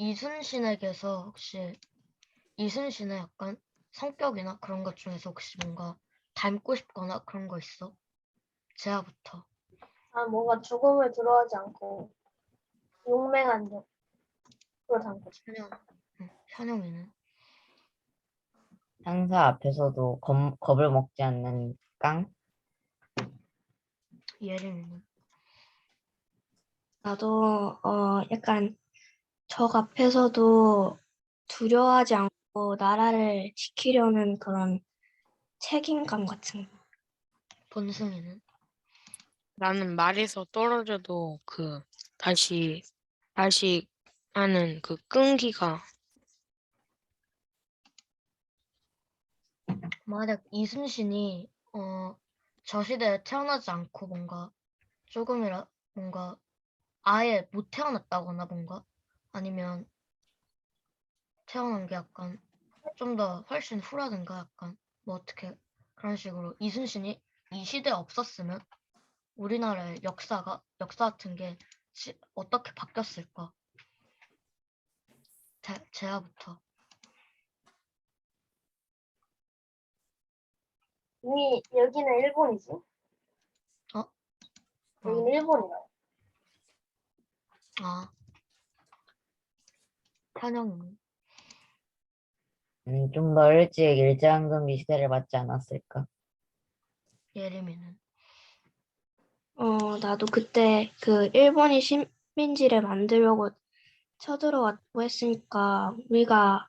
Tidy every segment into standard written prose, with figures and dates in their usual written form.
이순신에게서 혹시 이순신의 약간 성격이나 그런 것 중에서 혹시 뭔가 닮고 싶거나 그런 거 있어? 제아부터. 뭔가 죽음을 두려워하지 않고 용맹한 듯 그걸 담고 싶어. 현영이는? 상사 앞에서도 겁을 먹지 않는 깡? 예림이는? 나도 약간 적 앞에서도 두려워하지 않고 나라를 지키려는 그런 책임감 같은 거. 본승이는? 나는 말에서 떨어져도 다시 하는 그 끈기가. 만약 이순신이 저 시대에 태어나지 않고 뭔가 아예 못 태어났다거나 뭔가 아니면 태어난 게 약간 좀 더 훨씬 후라든가 약간 뭐 어떻게 그런 식으로 이순신이 이 시대에 없었으면 우리나라의 역사 같은 게 어떻게 바뀌었을까? 제아부터. 이미 여기는 일본이지. 여기는 일본이야. 현영이는? 좀 더 일찍 일제강점기 시대를 맞지 않았을까? 예림이는? 나도 그때 그 일본이 식민지를 만들려고 쳐들어왔고 했으니까 우리가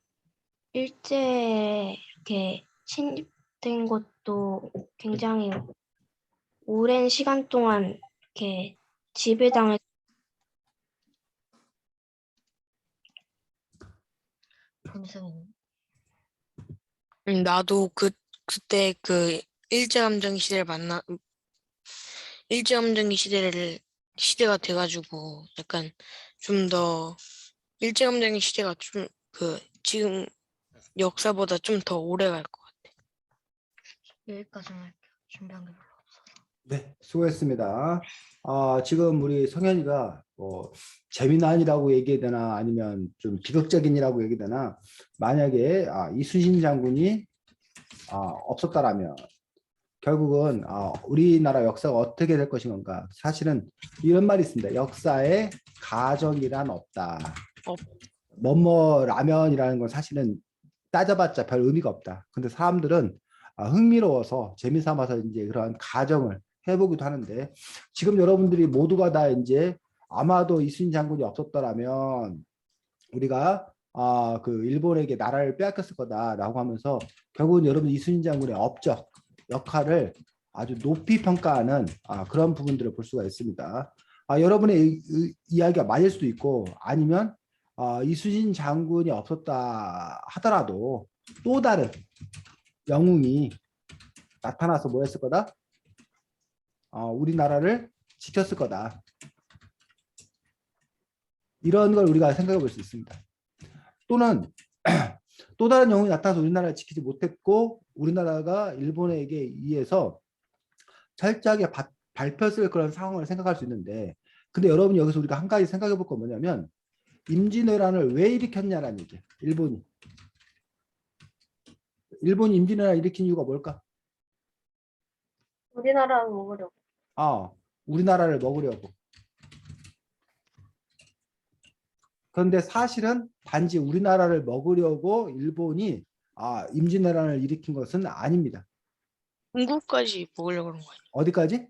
일제에 이렇게 침입된 것도 굉장히 오랜 시간 동안 이렇게 지배당해. 본승이는? 나도 그때 일제감정기 시대가 돼가지고 약간 좀 더 일제감정기 시대가 좀 지금 역사보다 좀 더 오래 갈 것 같아. 여기까지만 할게요. 준비한 게 별로 없어서. 네, 수고했습니다. 지금 우리 성현이가 뭐 재미난이라고 얘기해야 되나 아니면 좀 비극적인이라고 얘기해야 되나 만약에 이순신 장군이 없었다라면 결국은 우리나라 역사가 어떻게 될 것인가. 사실은 이런 말이 있습니다. 역사에 가정이란 없다. 뭐뭐 라면이라는 건 사실은 따져봤자 별 의미가 없다. 근데 사람들은 흥미로워서 재미삼아서 이제 그런 가정을 해보기도 하는데 지금 여러분들이 모두가 다 이제 아마도 이순신 장군이 없었더라면 우리가 그 일본에게 나라를 빼앗겼을 거다라고 하면서 결국은 여러분 이순신 장군의 업적 역할을 아주 높이 평가하는 그런 부분들을 볼 수가 있습니다. 여러분의 이야기가 맞을 수도 있고 아니면 이순신 장군이 없었다 하더라도 또 다른 영웅이 나타나서 뭐 했을 거다? 우리나라를 지켰을 거다. 이런 걸 우리가 생각해 볼 수 있습니다. 또는 또 다른 영웅이 나타나서 우리나라를 지키지 못했고 우리나라가 일본에게 의해서 철저하게 밟혔을 그런 상황을 생각할 수 있는데 근데 여러분 여기서 우리가 한 가지 생각해 볼 건 뭐냐면 임진왜란을 왜 일으켰냐라는 얘기예요. 일본이 임진왜란을 일으킨 이유가 뭘까? 우리나라를 먹으려고. 우리나라를 먹으려고. 그런데 사실은 단지 우리나라를 먹으려고 일본이 임진왜란을 일으킨 것은 아닙니다. 중국까지 먹으려고 그런 거 아니야? 어디까지?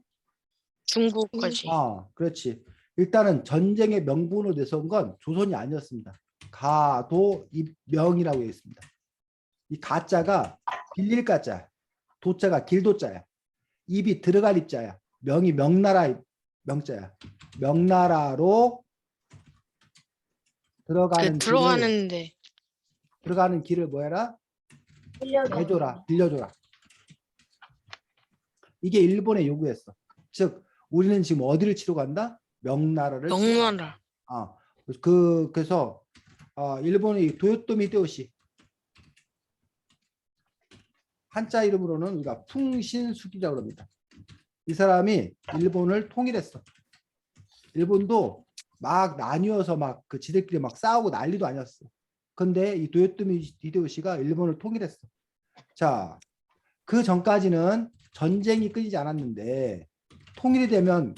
중국까지. 그렇지. 일단은 전쟁의 명분으로 내세운 건 조선이 아니었습니다. 가도 입명이라고 되어 있습니다. 이 가자가 빌릴 가자, 도자가 길도자야. 입이 들어갈 입자야. 명이 명나라 명자야. 명나라로 들어가는 길을 뭐해라? 빌려줘라. 이게 일본의 요구였어. 즉 우리는 지금 어디를 치러 간다? 명나라를 치러 간다. 그래서 일본의 도요토미 히데요시 한자 이름으로는 우리가 풍신수기라고 합니다. 이 사람이 일본을 통일했어. 일본도 막 나뉘어서 막 그 지들끼리 막 싸우고 난리도 아니었어. 근데 이 도요토미 히데요시가 일본을 통일했어. 자, 그 전까지는 전쟁이 끊이지 않았는데 통일이 되면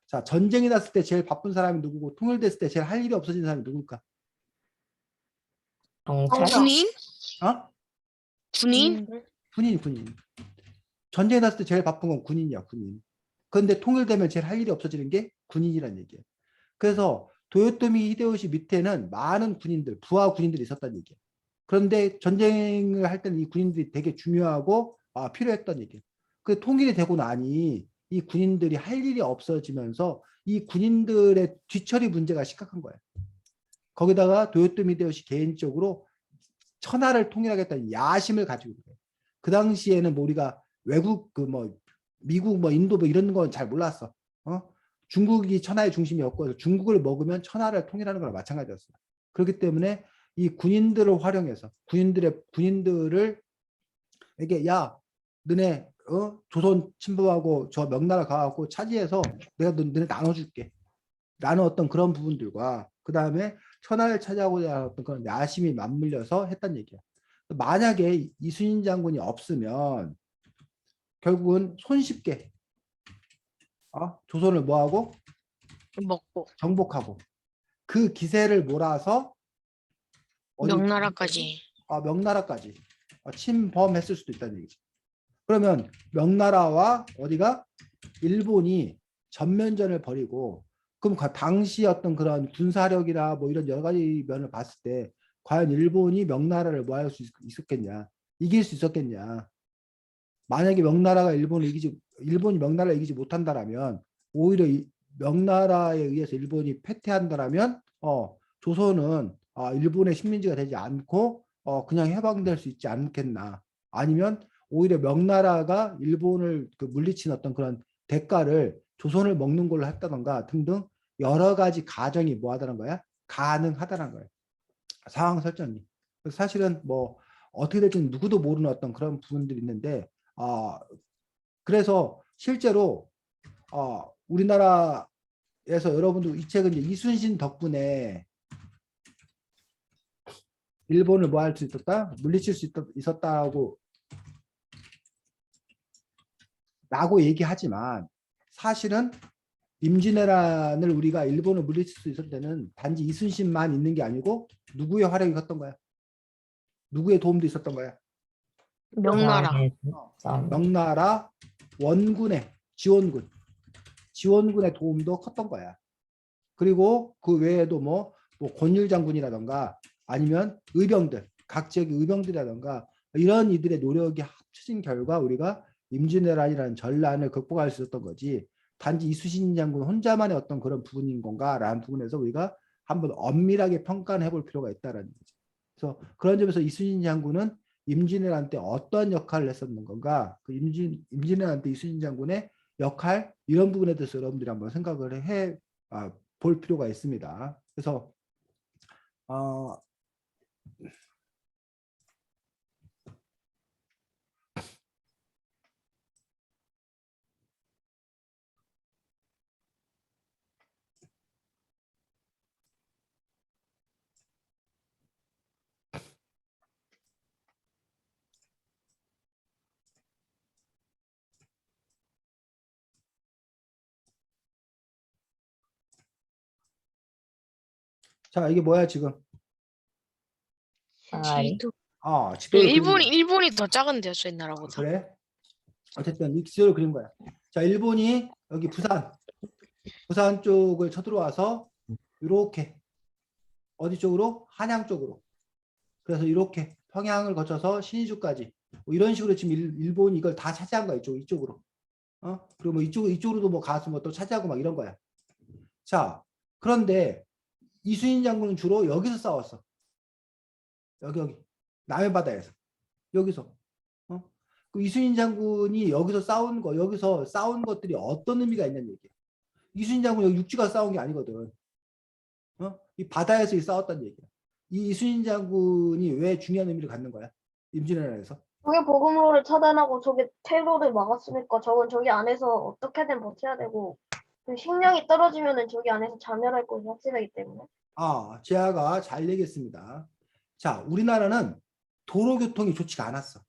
자, 전쟁이 났을 때 제일 바쁜 사람이 누구고 통일됐을 때 제일 할 일이 없어진 사람이 누굴까? 경찰? 군인? 어? 군인? 군인. 전쟁이 났을 때 제일 바쁜 건 군인이야, 군인. 그런데 통일되면 제일 할 일이 없어지는 게 군인이란 얘기야. 그래서 도요토미 히데요시 밑에는 많은 군인들, 부하 군인들이 있었다는 얘기야. 그런데 전쟁을 할 때는 이 군인들이 되게 중요하고 필요했던 얘기야. 그 통일이 되고 나니 이 군인들이 할 일이 없어지면서 이 군인들의 뒤처리 문제가 심각한 거야. 거기다가 도요토미 히데요시 개인적으로 천하를 통일하겠다는 야심을 가지고 있어요. 그 당시에는 뭐 우리가 외국 그 뭐 미국 뭐 인도 뭐 이런 건 잘 몰랐어. 중국이 천하의 중심이었고 중국을 먹으면 천하를 통일하는 거랑 마찬가지였어요. 그렇기 때문에 이 군인들을 활용해서 군인들을 이게 야 너네 조선 침범하고 저 명나라 가갖고 차지해서 내가 너네 나눠줄게. 라는 어떤 그런 부분들과 그 다음에 천하를 차지하고자 하는 어떤 그런 야심이 맞물려서 했단 얘기야. 만약에 이순신 장군이 없으면 결국은 손쉽게 조선을 뭐하고 먹고 정복하고 그 기세를 몰아서 어디 명나라까지. 명나라까지 침범했을 수도 있다는 얘기지. 그러면 명나라와 어디가 일본이 전면전을 벌이고 그럼 당시 어떤 그런 군사력이나 뭐 이런 여러 가지 면을 봤을 때 과연 일본이 명나라를 뭐 할 수 있었겠냐, 이길 수 있었겠냐. 만약에 일본이 명나라를 이기지 못한다라면 오히려 명나라에 의해서 일본이 패퇴한다라면 조선은 일본의 식민지가 되지 않고 그냥 해방될 수 있지 않겠나. 아니면 오히려 명나라가 일본을 물리친 어떤 그런 대가를 조선을 먹는 걸로 했다던가 등등 여러 가지 가정이 뭐 하다는 거야? 가능하다는 거예요. 상황 설정이. 사실은 뭐 어떻게 될지는 누구도 모르는 어떤 그런 부분들이 있는데 그래서 실제로 우리나라에서 여러분들 이 책은 이제 이순신 덕분에 일본을 뭐 할 수 있었다? 물리칠 수 있었다고 라고 얘기하지만 사실은 임진왜란을 우리가 일본을 물리칠 수 있었을 때는 단지 이순신만 있는 게 아니고 누구의 활약이 컸던 거야? 누구의 도움도 있었던 거야? 명나라. 명나라 원군의 지원군의 도움도 컸던 거야. 그리고 그 외에도 뭐 권율 장군이라던가 아니면 의병들, 각 지역의 의병들이라던가 이런 이들의 노력이 합쳐진 결과 우리가 임진왜란이라는 전란을 극복할 수 있었던 거지. 단지 이순신 장군 혼자만의 어떤 그런 부분인 건가라는 부분에서 우리가 한번 엄밀하게 평가해 볼 필요가 있다라는 거죠. 그래서 그런 점에서 이순신 장군은 임진왜란 때 어떤 역할을 했었는 건가? 그 임진왜란 때 이순신 장군의 역할 이런 부분에 대해서 여러분들이 한번 생각을 해 볼 필요가 있습니다. 그래서 자 이게 뭐야 지금? 지도. 지도를 일본이 더 작은데요, 저희 나라보다. 그래? 어쨌든 이 지도를 그린 거야. 자, 일본이 여기 부산 쪽을 쳐들어와서 이렇게 어디 쪽으로? 한양 쪽으로. 그래서 이렇게 평양을 거쳐서 신의주까지 뭐 이런 식으로 지금 일본이 이걸 다 차지한 거야. 이쪽으로. 그리고 뭐 이쪽으로도 뭐 가서 뭐 또 차지하고 막 이런 거야. 자, 그런데 이순신 장군은 주로 여기서 싸웠어. 여기 남해 바다에서 여기서. 그 이순신 장군이 여기서 싸운 것들이 어떤 의미가 있냐는 얘기야. 이순신 장군 여기 육지가 싸운 게 아니거든. 이 바다에서 싸웠다는 얘기야. 이 이순신 장군이 왜 중요한 의미를 갖는 거야? 임진왜란에서. 저게 보급로를 차단하고 저게 퇴로를 막았으니까 저건 저기 안에서 어떻게든 버텨야 되고 그 식량이 떨어지면은 저기 안에서 자멸할 것이 확실하기 때문에. 제아가 잘 얘기했습니다. 자, 우리나라는 도로교통이 좋지가 않았어.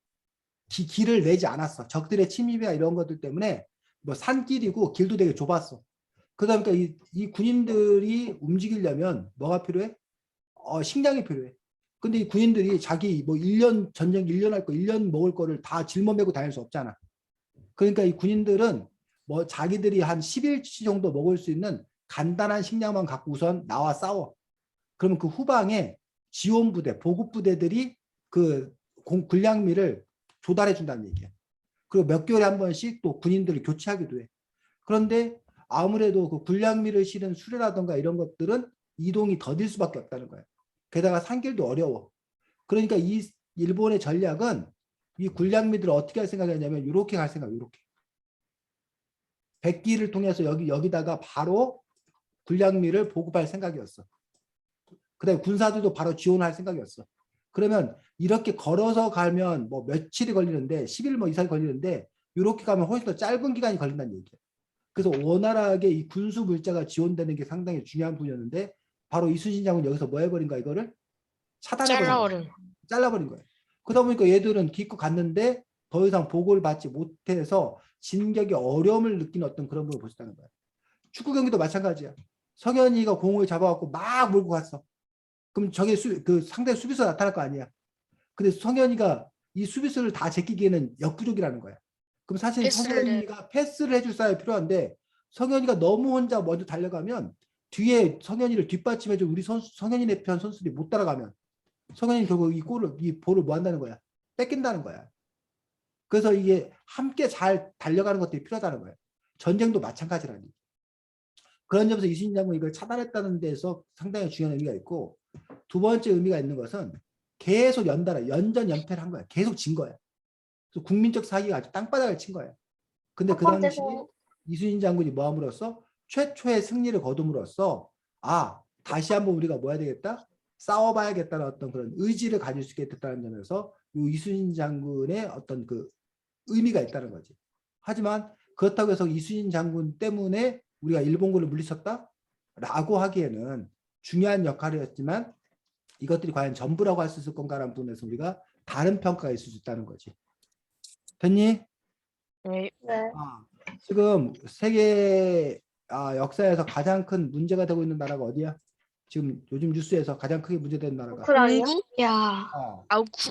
길을 내지 않았어. 적들의 침입이나 이런 것들 때문에 뭐 산길이고 길도 되게 좁았어. 그러다 보니까 이 군인들이 움직이려면 뭐가 필요해? 식량이 필요해. 근데 이 군인들이 자기 뭐 1년 전쟁 1년 할 거, 1년 먹을 거를 다 짊어매고 다닐 수 없잖아. 그러니까 이 군인들은 뭐 자기들이 한 10일치 정도 먹을 수 있는 간단한 식량만 갖고 우선 나와 싸워. 그러면 그 후방에 지원부대, 보급부대들이 그 군량미를 조달해 준다는 얘기야. 그리고 몇 개월에 한 번씩 또 군인들을 교체하기도 해. 그런데 아무래도 그 군량미를 실은 수레라든가 이런 것들은 이동이 더딜 수밖에 없다는 거야. 게다가 산길도 어려워. 그러니까 이 일본의 전략은 이 군량미들을 어떻게 할 생각이었냐면 이렇게 갈 생각, 이렇게. 백기를 통해서 여기다가 바로 군량미를 보급할 생각이었어. 그다음에 군사들도 바로 지원할 생각이었어. 그러면 이렇게 걸어서 가면 뭐 며칠이 걸리는데 10일 뭐 이상이 걸리는데 이렇게 가면 훨씬 더 짧은 기간이 걸린다는 얘기야. 그래서 원활하게 이 군수 물자가 지원되는 게 상당히 중요한 부분이었는데 바로 이순신 장군 여기서 뭐 해버린가 이거를 잘라버린. 잘라버린 거예요. 그러다 보니까 얘들은 기껏 갔는데 더 이상 보고를 받지 못해서 진격에 어려움을 느끼는 어떤 그런 부분을 보셨다는 거예요. 축구 경기도 마찬가지야. 성현이가 공을 잡아갖고 막 몰고 갔어. 그럼 저게 그 상대 수비수 나타날 거 아니야. 근데 성현이가 이 수비수를 다 제끼기에는 역부족이라는 거야. 그럼 사실 성현이가 패스를 해줄 사람이 필요한데 성현이가 너무 혼자 먼저 달려가면 뒤에 성현이를 뒷받침해줄 우리 성현이네 편 선수들이 못 따라가면 성현이 결국 이 볼을 뭐 한다는 거야? 뺏긴다는 거야. 그래서 이게 함께 잘 달려가는 것들이 필요하다는 거예요. 전쟁도 마찬가지라니. 그런 점에서 이순신 장군이 이걸 차단했다는 데서 상당히 중요한 의미가 있고 두 번째 의미가 있는 것은 계속 연달아 연전연패를 한 거야. 계속 진 거야. 그래서 국민적 사기가 아주 땅바닥을 친 거야. 근데 그 당시 이순신 장군이 뭐 함으로써 최초의 승리를 거둠으로써 다시 한번 우리가 뭐 해야 되겠다? 싸워봐야겠다는 어떤 그런 의지를 가질 수 있게 됐다는 점에서 이 이순신 장군의 어떤 그 의미가 있다는 거지. 하지만 그렇다고 해서 이순신 장군 때문에 우리가 일본군을 물리쳤다? 라고 하기에는 중요한 역할이었지만 이것들이 과연 전부라고 할 수 있을 건가라는 부분에서 우리가 다른 평가가 있을 수 있다는 거지. 됐니? 네. 네. 지금 세계 역사에서 가장 큰 문제가 되고 있는 나라가 어디야? 지금 요즘 뉴스에서 가장 크게 문제되는 나라가 우크라이나? 야,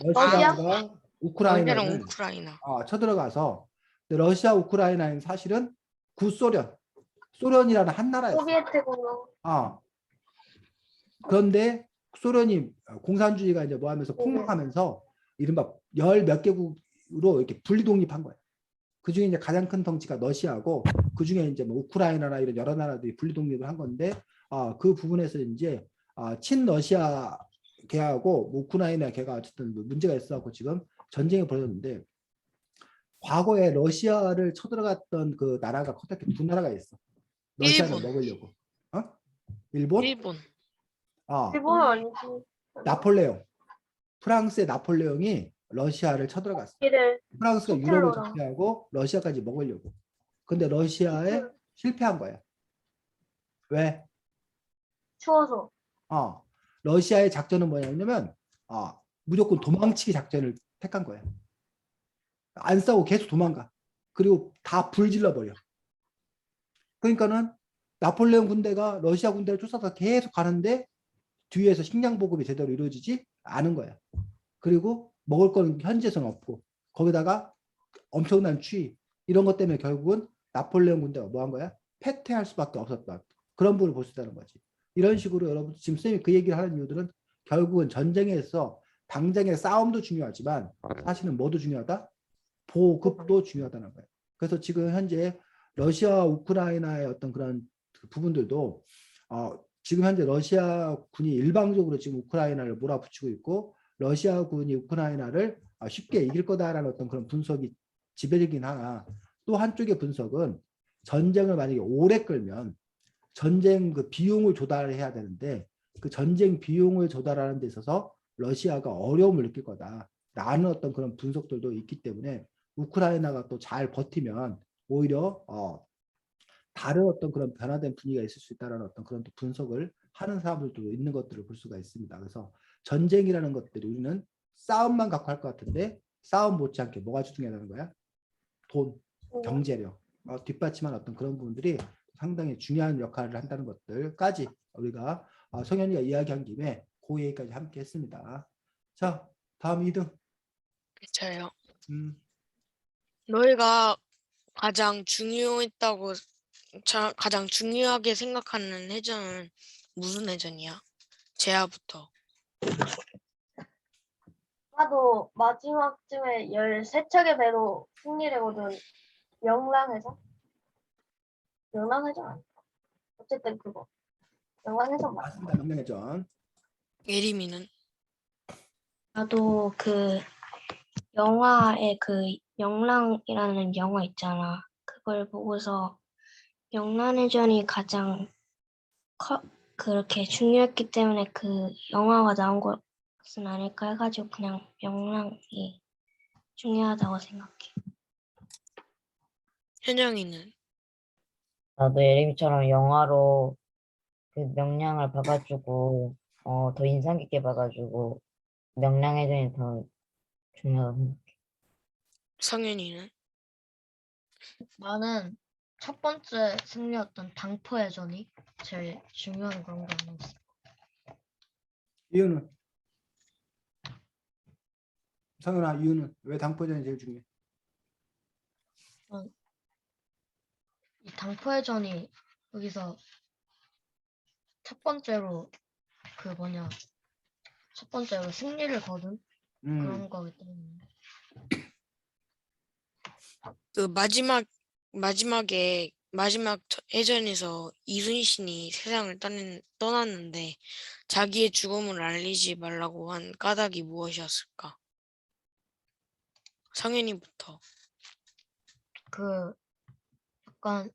러시아가 우크라이나를 우크라이나. 쳐들어가서 러시아 우크라이나는 사실은 소련이라는 한 나라였어. 소비에트구나. 그런데 소련이 공산주의가 이제 뭐 하면서 폭망하면서 이른바 10몇 개국으로 이렇게 분리 독립한 거예요. 그 중에 이제 가장 큰 덩치가 러시아고 그 중에 이제 뭐 우크라이나나 이런 여러 나라들이 분리 독립을 한 건데 그 부분에서 이제 친러시아 걔하고 우크라이나 걔가 어쨌든 문제가 있어갖고 지금 전쟁이 벌어졌는데 과거에 러시아를 쳐들어갔던 그 나라가 커다랗게 두 나라가 있어. 러시아를 일본. 먹으려고. 일본? 일본. 일본은 아니지. 나폴레옹. 프랑스의 나폴레옹이 러시아를 쳐들어갔어. 프랑스가 유럽을 적대하고 러시아까지 먹으려고. 근데 러시아에 실패한 거야. 왜? 추워서. 러시아의 작전은 뭐냐면 무조건 도망치기 작전을 택한 거야. 안 싸우고 계속 도망가. 그리고 다 불질러 버려. 그러니까는 나폴레옹 군대가 러시아 군대를 쫓아서 계속 가는데 뒤에서 식량 보급이 제대로 이루어지지 않은 거야. 그리고 먹을 거는 현지에서는 없고 거기다가 엄청난 추위 이런 것 때문에 결국은 나폴레옹 군대가 뭐 한 거야? 패퇴할 수밖에 없었다. 그런 부분을 볼 수 있다는 거지. 이런 식으로 여러분 지금 쌤이 그 얘기를 하는 이유들은 결국은 전쟁에서 당장의 싸움도 중요하지만 사실은 뭐도 중요하다? 보급도 중요하다는 거예요. 그래서 지금 현재 러시아 우크라이나의 어떤 그런 부분들도 지금 현재 러시아 군이 일방적으로 지금 우크라이나를 몰아붙이고 있고 러시아 군이 우크라이나를 쉽게 이길 거다라는 어떤 그런 분석이 지배적이긴 하나 또 한쪽의 분석은 전쟁을 만약에 오래 끌면 전쟁 그 비용을 조달해야 되는데 그 전쟁 비용을 조달하는 데 있어서 러시아가 어려움을 느낄 거다라는 어떤 그런 분석들도 있기 때문에 우크라이나가 또 잘 버티면 오히려 다른 어떤 그런 변화된 분위기가 있을 수 있다는 어떤 그런 또 분석을 하는 사람들도 있는 것들을 볼 수가 있습니다. 그래서 전쟁이라는 것들이 우리는 싸움만 갖고 할 것 같은데 싸움 못지않게 뭐가 중요하다는 거야? 돈, 경제력, 뒷받침한 어떤 그런 부분들이 상당히 중요한 역할을 한다는 것들까지 우리가 성현이가 이야기한 김에 그 얘기까지 함께 했습니다. 자, 다음 2등. 저요. 음, 너희가 가장 중요했다고 가장 중요하게 생각하는 해전은 무슨 해전이야? 제야부터. 나도 마지막쯤에 13척의 배로 승리를 거둔 명랑해서 명랑해서 어쨌든 그거 명랑해서 맞아. 맞습니다. 명령해전. 예림이는? 나도 그 영화에 그 명랑이라는 영화 있잖아. 그걸 보고서 명란해전이 가장 그렇게 중요했기 때문에 그 영화가 나온 것은 아닐까 해가지고 그냥 명랑이 중요하다고 생각해. 현영이는? 나도 예림이처럼 영화로 그 명량을 봐가지고 더 인상 깊게 봐가지고 명량해전이 더 중요하다고 생각해. 성현이는? 나는 첫 번째 승리였던 당포해전이 제일 중요한 그런 게 아니었어. 이유는? 성현아, 이유는 왜 당포전이 제일 중요해? 이 당포해전이 여기서 첫 번째로 첫 번째로 승리를 거둔 그런 거기 때문에. 그 마지막 해전에서 이순신이 세상을 떠났는데 자기의 죽음을 알리지 말라고 한 까닭이 무엇이었을까? 성현이부터. 그 약간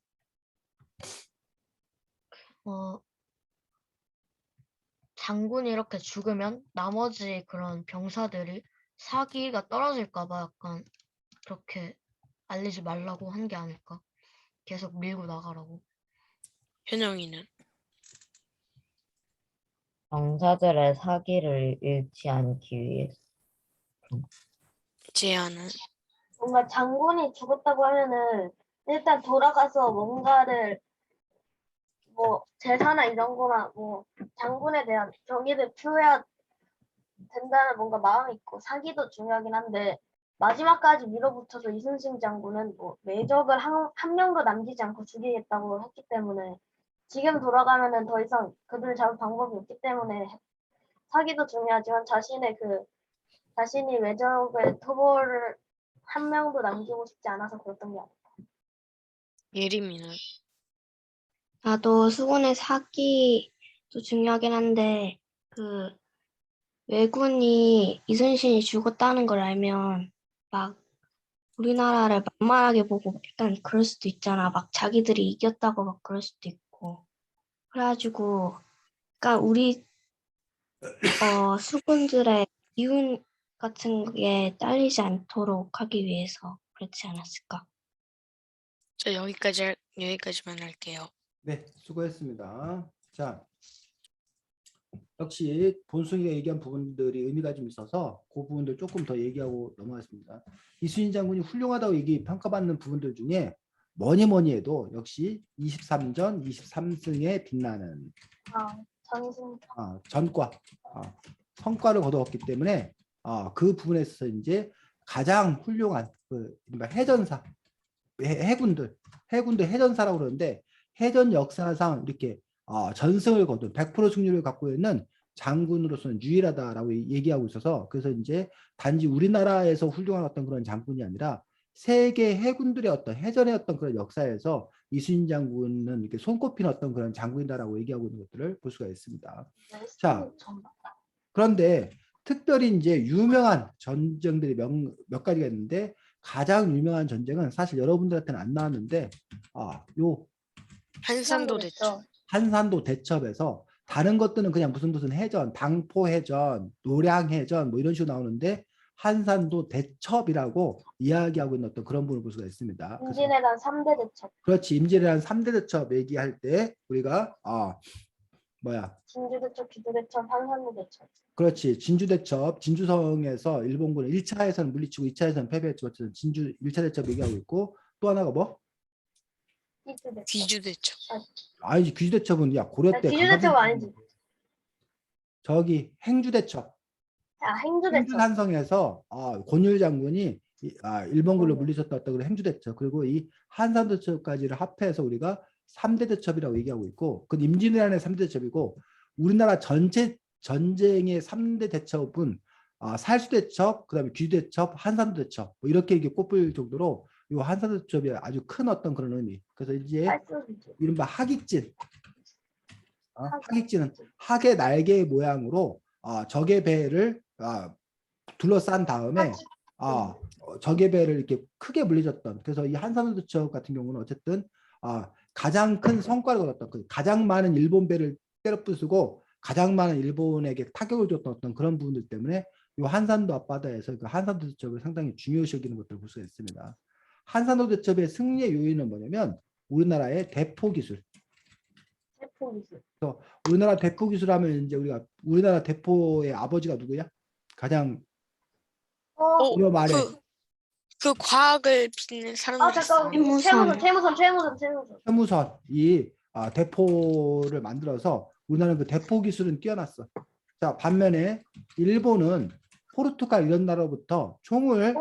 장군이 이렇게 죽으면 나머지 그런 병사들이 사기가 떨어질까 봐 약간 그렇게 알리지 말라고 한 게 아닐까. 계속 밀고 나가라고. 현영이는? 병사들의 사기를 잃지 않기 위해서. 제야는? 뭔가 장군이 죽었다고 하면은 일단 돌아가서 뭔가를 뭐 제사나 이런 거나 뭐 장군에 대한 정의를 표해야 된다는 뭔가 마음이 있고 사기도 중요하긴 한데 마지막까지 밀어붙여서 이순신 장군은 뭐 매적을 한 명도 남기지 않고 죽이겠다고 했기 때문에 지금 돌아가면은 더 이상 그들을 잡을 방법이 없기 때문에 사기도 중요하지만 자신이 외적의 토벌을 한 명도 남기고 싶지 않아서 그랬던 게 아니야. 예림이는? 나도 수군의 사기도 중요하긴 한데 그 왜군이 이순신이 죽었다는 걸 알면 막 우리나라를 만만하게 보고 약간 그럴 수도 있잖아. 막 자기들이 이겼다고 막 그럴 수도 있고. 그래가지고 그러니까 우리 수군들의 기운 같은 게 딸리지 않도록 하기 위해서 그렇지 않았을까? 저 여기까지만 할게요. 네, 수고했습니다. 자, 역시 본승이가 얘기한 부분들이 의미가 좀 있어서 그 부분들 조금 더 얘기하고 넘어갔습니다. 이순신 장군이 훌륭하다고 평가받는 부분들 중에 뭐니 해도 역시 23전 23승에 빛나는 전승 전과 성과를 거두었기 때문에 그 부분에서 이제 가장 훌륭한 그 해전사 해군들 해전사라고 그러는데 해전 역사상 이렇게 전승을 거둔 100% 승률을 갖고 있는 장군으로서는 유일하다라고 얘기하고 있어서 그래서 이제 단지 우리나라에서 훌륭한 어떤 그런 장군이 아니라 세계 해군들의 어떤 해전의 어떤 그런 역사에서 이순신 장군은 이렇게 손꼽히는 어떤 그런 장군이다라고 얘기하고 있는 것들을 볼 수가 있습니다. 자, 그런데 특별히 이제 유명한 전쟁들이 몇 가지가 있는데 가장 유명한 전쟁은 사실 여러분들한테는 안 나왔는데 요 한산도 대첩. 한산도 대첩에서 다른 것들은 그냥 무슨 해전, 당포 해전, 노량 해전 뭐 이런 식으로 나오는데 한산도 대첩이라고 이야기하고 있는 어떤 그런 부분을 볼 수가 있습니다. 그래서 임진왜란 3대 대첩, 그렇지. 임진왜란 3대 대첩 얘기할 때 우리가 진주 대첩, 기도 대첩, 한산도 대첩. 그렇지. 진주 대첩, 진주성에서 일본군을 1차에서는 물리치고 2차에서는 패배했죠. 어쨌든 진주 1차 대첩 얘기하고 있고 또 하나가 뭐? 기주 대첩. 귀주대첩. 아니지. 귀주 대첩은 야 고려 때 기주 대첩 아니지. 저기 행주 대첩. 행주 대첩. 행주산성에서 권율 장군이 일본군을 물리쳤다 그런 행주대첩 그리고 이 한산대첩까지를 합해서 우리가 3대 대첩이라고 얘기하고 있고 그 임진왜란의 3대 대첩이고 우리나라 전체 전쟁의 3대 대첩은 살수대첩 그다음에 귀주대첩 한산대첩 뭐 이렇게 꼽을 정도로 이 한산대첩이 아주 큰 어떤 그런 의미. 그래서 이제 이른바 하객진 하객진은 학의 날개 모양으로 적의 배를 둘러싼 다음에 적의 배를 이렇게 크게 물리쳤던 그래서 이 한산대첩 같은 경우는 어쨌든 가장 큰 성과를 거뒀던 가장 많은 일본 배를 때려 부수고 가장 많은 일본에게 타격을 줬던 어떤 그런 부분들 때문에 이 한산도 앞바다에서 그 한산도 대첩을 상당히 중요시 여기는 것들을 볼 수가 있습니다. 한산도 대첩의 승리의 요인은 뭐냐면 우리나라의 대포 기술. 우리나라 대포 기술하면 이제 우리가 우리나라 대포의 아버지가 누구야? 가장 우리가 말해 그 과학을 빛낸 사람들이 있어요. 잠깐만. 최무선. 최무선 이 대포를 만들어서 우리나라는 그 대포 기술은 뛰어났어. 자 반면에 일본은 포르투갈 이런 나라로부터 총을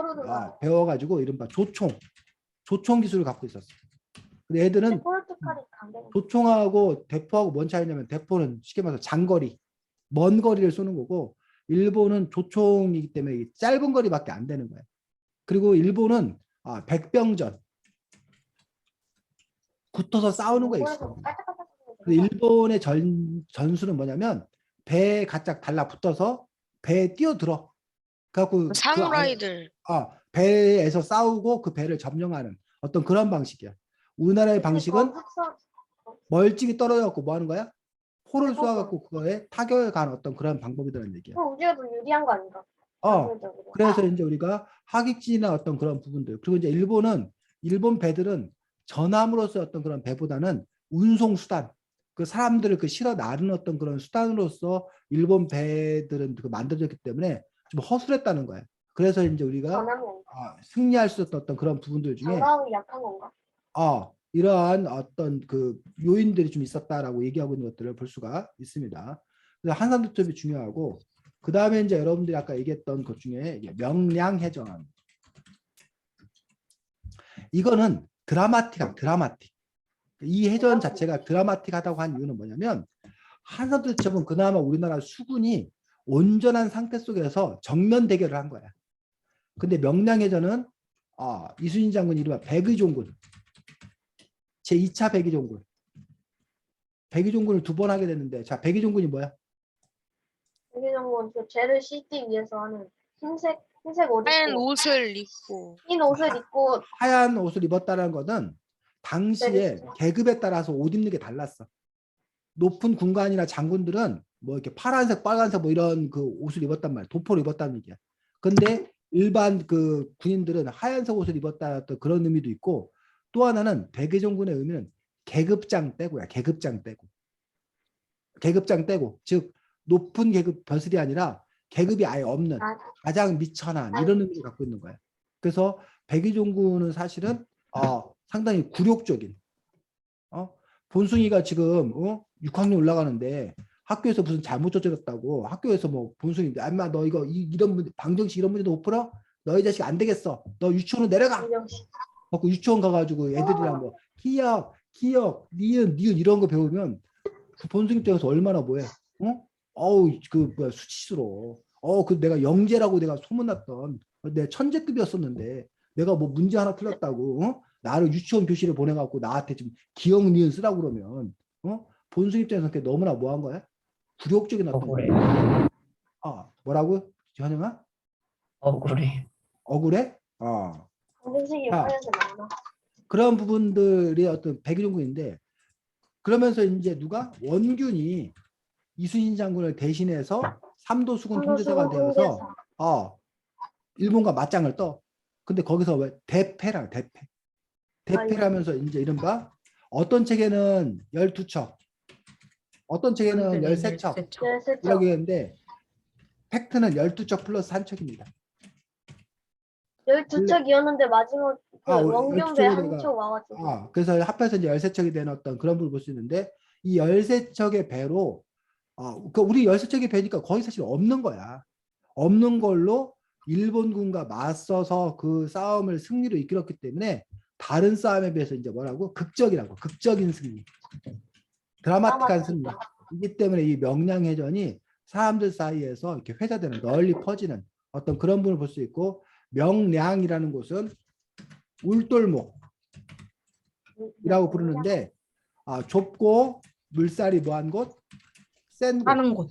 배워가지고 이른바 조총 기술을 갖고 있었어. 근데 애들은 조총하고 대포하고 뭔 차이냐면 대포는 쉽게 말해서 장거리, 먼 거리를 쏘는 거고 일본은 조총이기 때문에 짧은 거리밖에 안 되는 거야. 그리고 일본은 백병전 붙어서 싸우는 거 있어. 일본의 전술은 뭐냐면 배에 가짝 달라붙어서 배에 뛰어들어. 그래갖고 사무라이들. 배에서 싸우고 그 배를 점령하는 어떤 그런 방식이야. 우리나라의 방식은 멀찍이 떨어져갖고 뭐 하는 거야? 포를 쏘아갖고 그거에 타격을 가는 어떤 그런 방법이라는 얘기야. 우리가 더 유리한 거 아닌가? 그래서 이제 우리가 하객진이나 어떤 그런 부분들 그리고 이제 일본 배들은 전함으로서 어떤 그런 배보다는 운송 수단 그 사람들을 실어 나르는 어떤 그런 수단으로서 일본 배들은 그 만들어졌기 때문에 좀 허술했다는 거예요. 그래서 이제 우리가 승리할 수 있었던 어떤 그런 부분들 중에 장갑이 약한 건가? 이러한 어떤 그 요인들이 좀 있었다라고 얘기하고 있는 것들을 볼 수가 있습니다. 그래서 한산대첩이 중요하고 그 다음에 이제 여러분들이 아까 얘기했던 것 중에 명량해전. 이거는 드라마틱. 이 해전 자체가 드라마틱하다고 한 이유는 뭐냐면 한산대첩은 그나마 우리나라 수군이 온전한 상태 속에서 정면 대결을 한 거야. 근데 명량해전은 이순신 장군이 이른바 백의종군 제2차 백의종군 백의종군을 2번 하게 됐는데 자 백의종군이 뭐야? 백의종군 그 죄를 씻기 위해서 하는 흰색 옷 하얀 입고 옷을 입고 흰 옷을 입고 하얀 옷을 입었다는 것은 당시에 계급에 따라서 옷 입는 게 달랐어. 높은 군관이나 장군들은 뭐 이렇게 파란색, 빨간색 뭐 이런 그 옷을 입었단 말이야. 도포를 입었다는 얘기야. 근데 일반 그 군인들은 하얀색 옷을 입었다 그런 의미도 있고 또 하나는 백의종군의 의미는 계급장 떼고야. 계급장 떼고 즉 높은 계급 벼슬이 아니라 계급이 아예 없는 가장 미천한 이런 의미를 갖고 있는 거야. 그래서 백의종군은 사실은 상당히 굴욕적인 본숭이가 지금 6학년 올라가는데 학교에서 무슨 잘못 저질렀다고 학교에서 뭐 본숭이 엄마 너 이거 이런 문제 방정식 이런 문제도 못 풀어? 너희 자식 안 되겠어. 너 유치원으로 내려가. 그래서 유치원 가가지고 애들이랑 뭐 기역, 니은 이런 거 배우면 그 본숭이 입장에서 얼마나 뭐해? 그 뭐야 수치스러워. 그 내가 영재라고 내가 소문났던 내 천재급이었었는데 내가 뭐 문제 하나 틀렸다고 나를 유치원 교실에 보내갖고 나한테 지금 기억 니은 쓰라고 그러면 본숭이 입장에서 너무나 뭐한 거야? 굴욕적인 어떤 억울해. 뭐라고? 현영아? 억울해. 억울해? 방정식이 화려해서 많아. 그런 부분들이 어떤 백의종군인데 그러면서 이제 누가 원균이 이순신 장군을 대신해서 삼도 수군 통제사가 되어서 일본과 맞짱을 떠. 근데 거기서 왜 대패라 대패. 대패라면서 이제 이른바 어떤 책에는 12척, 어떤 책에는 13척 열세척. 이라고 했는데 팩트는 12척 플러스 한 척입니다. 12척이었는데 마지막 그 원경배 12척에다가 한 척 와가지고. 그래서 합해서 이제 13척이 되는 어떤 그런 부분을 볼 수 있는데 이 13척의 배로 그러니까 우리 13척의 배니까 거의 사실 없는 거야. 없는 걸로 일본군과 맞서서 그 싸움을 승리로 이끌었기 때문에 다른 싸움에 비해서 이제 뭐라고? 극적인 승리. 드라마틱한 승리. 이기 때문에 이 명량해전이 사람들 사이에서 이렇게 회자되는 널리 퍼지는 어떤 그런 부분을 볼 수 있고 명량이라는 곳은 울돌목이라고 부르는데 좁고 물살이 뭐한 곳? 센 곳. 하는 곳.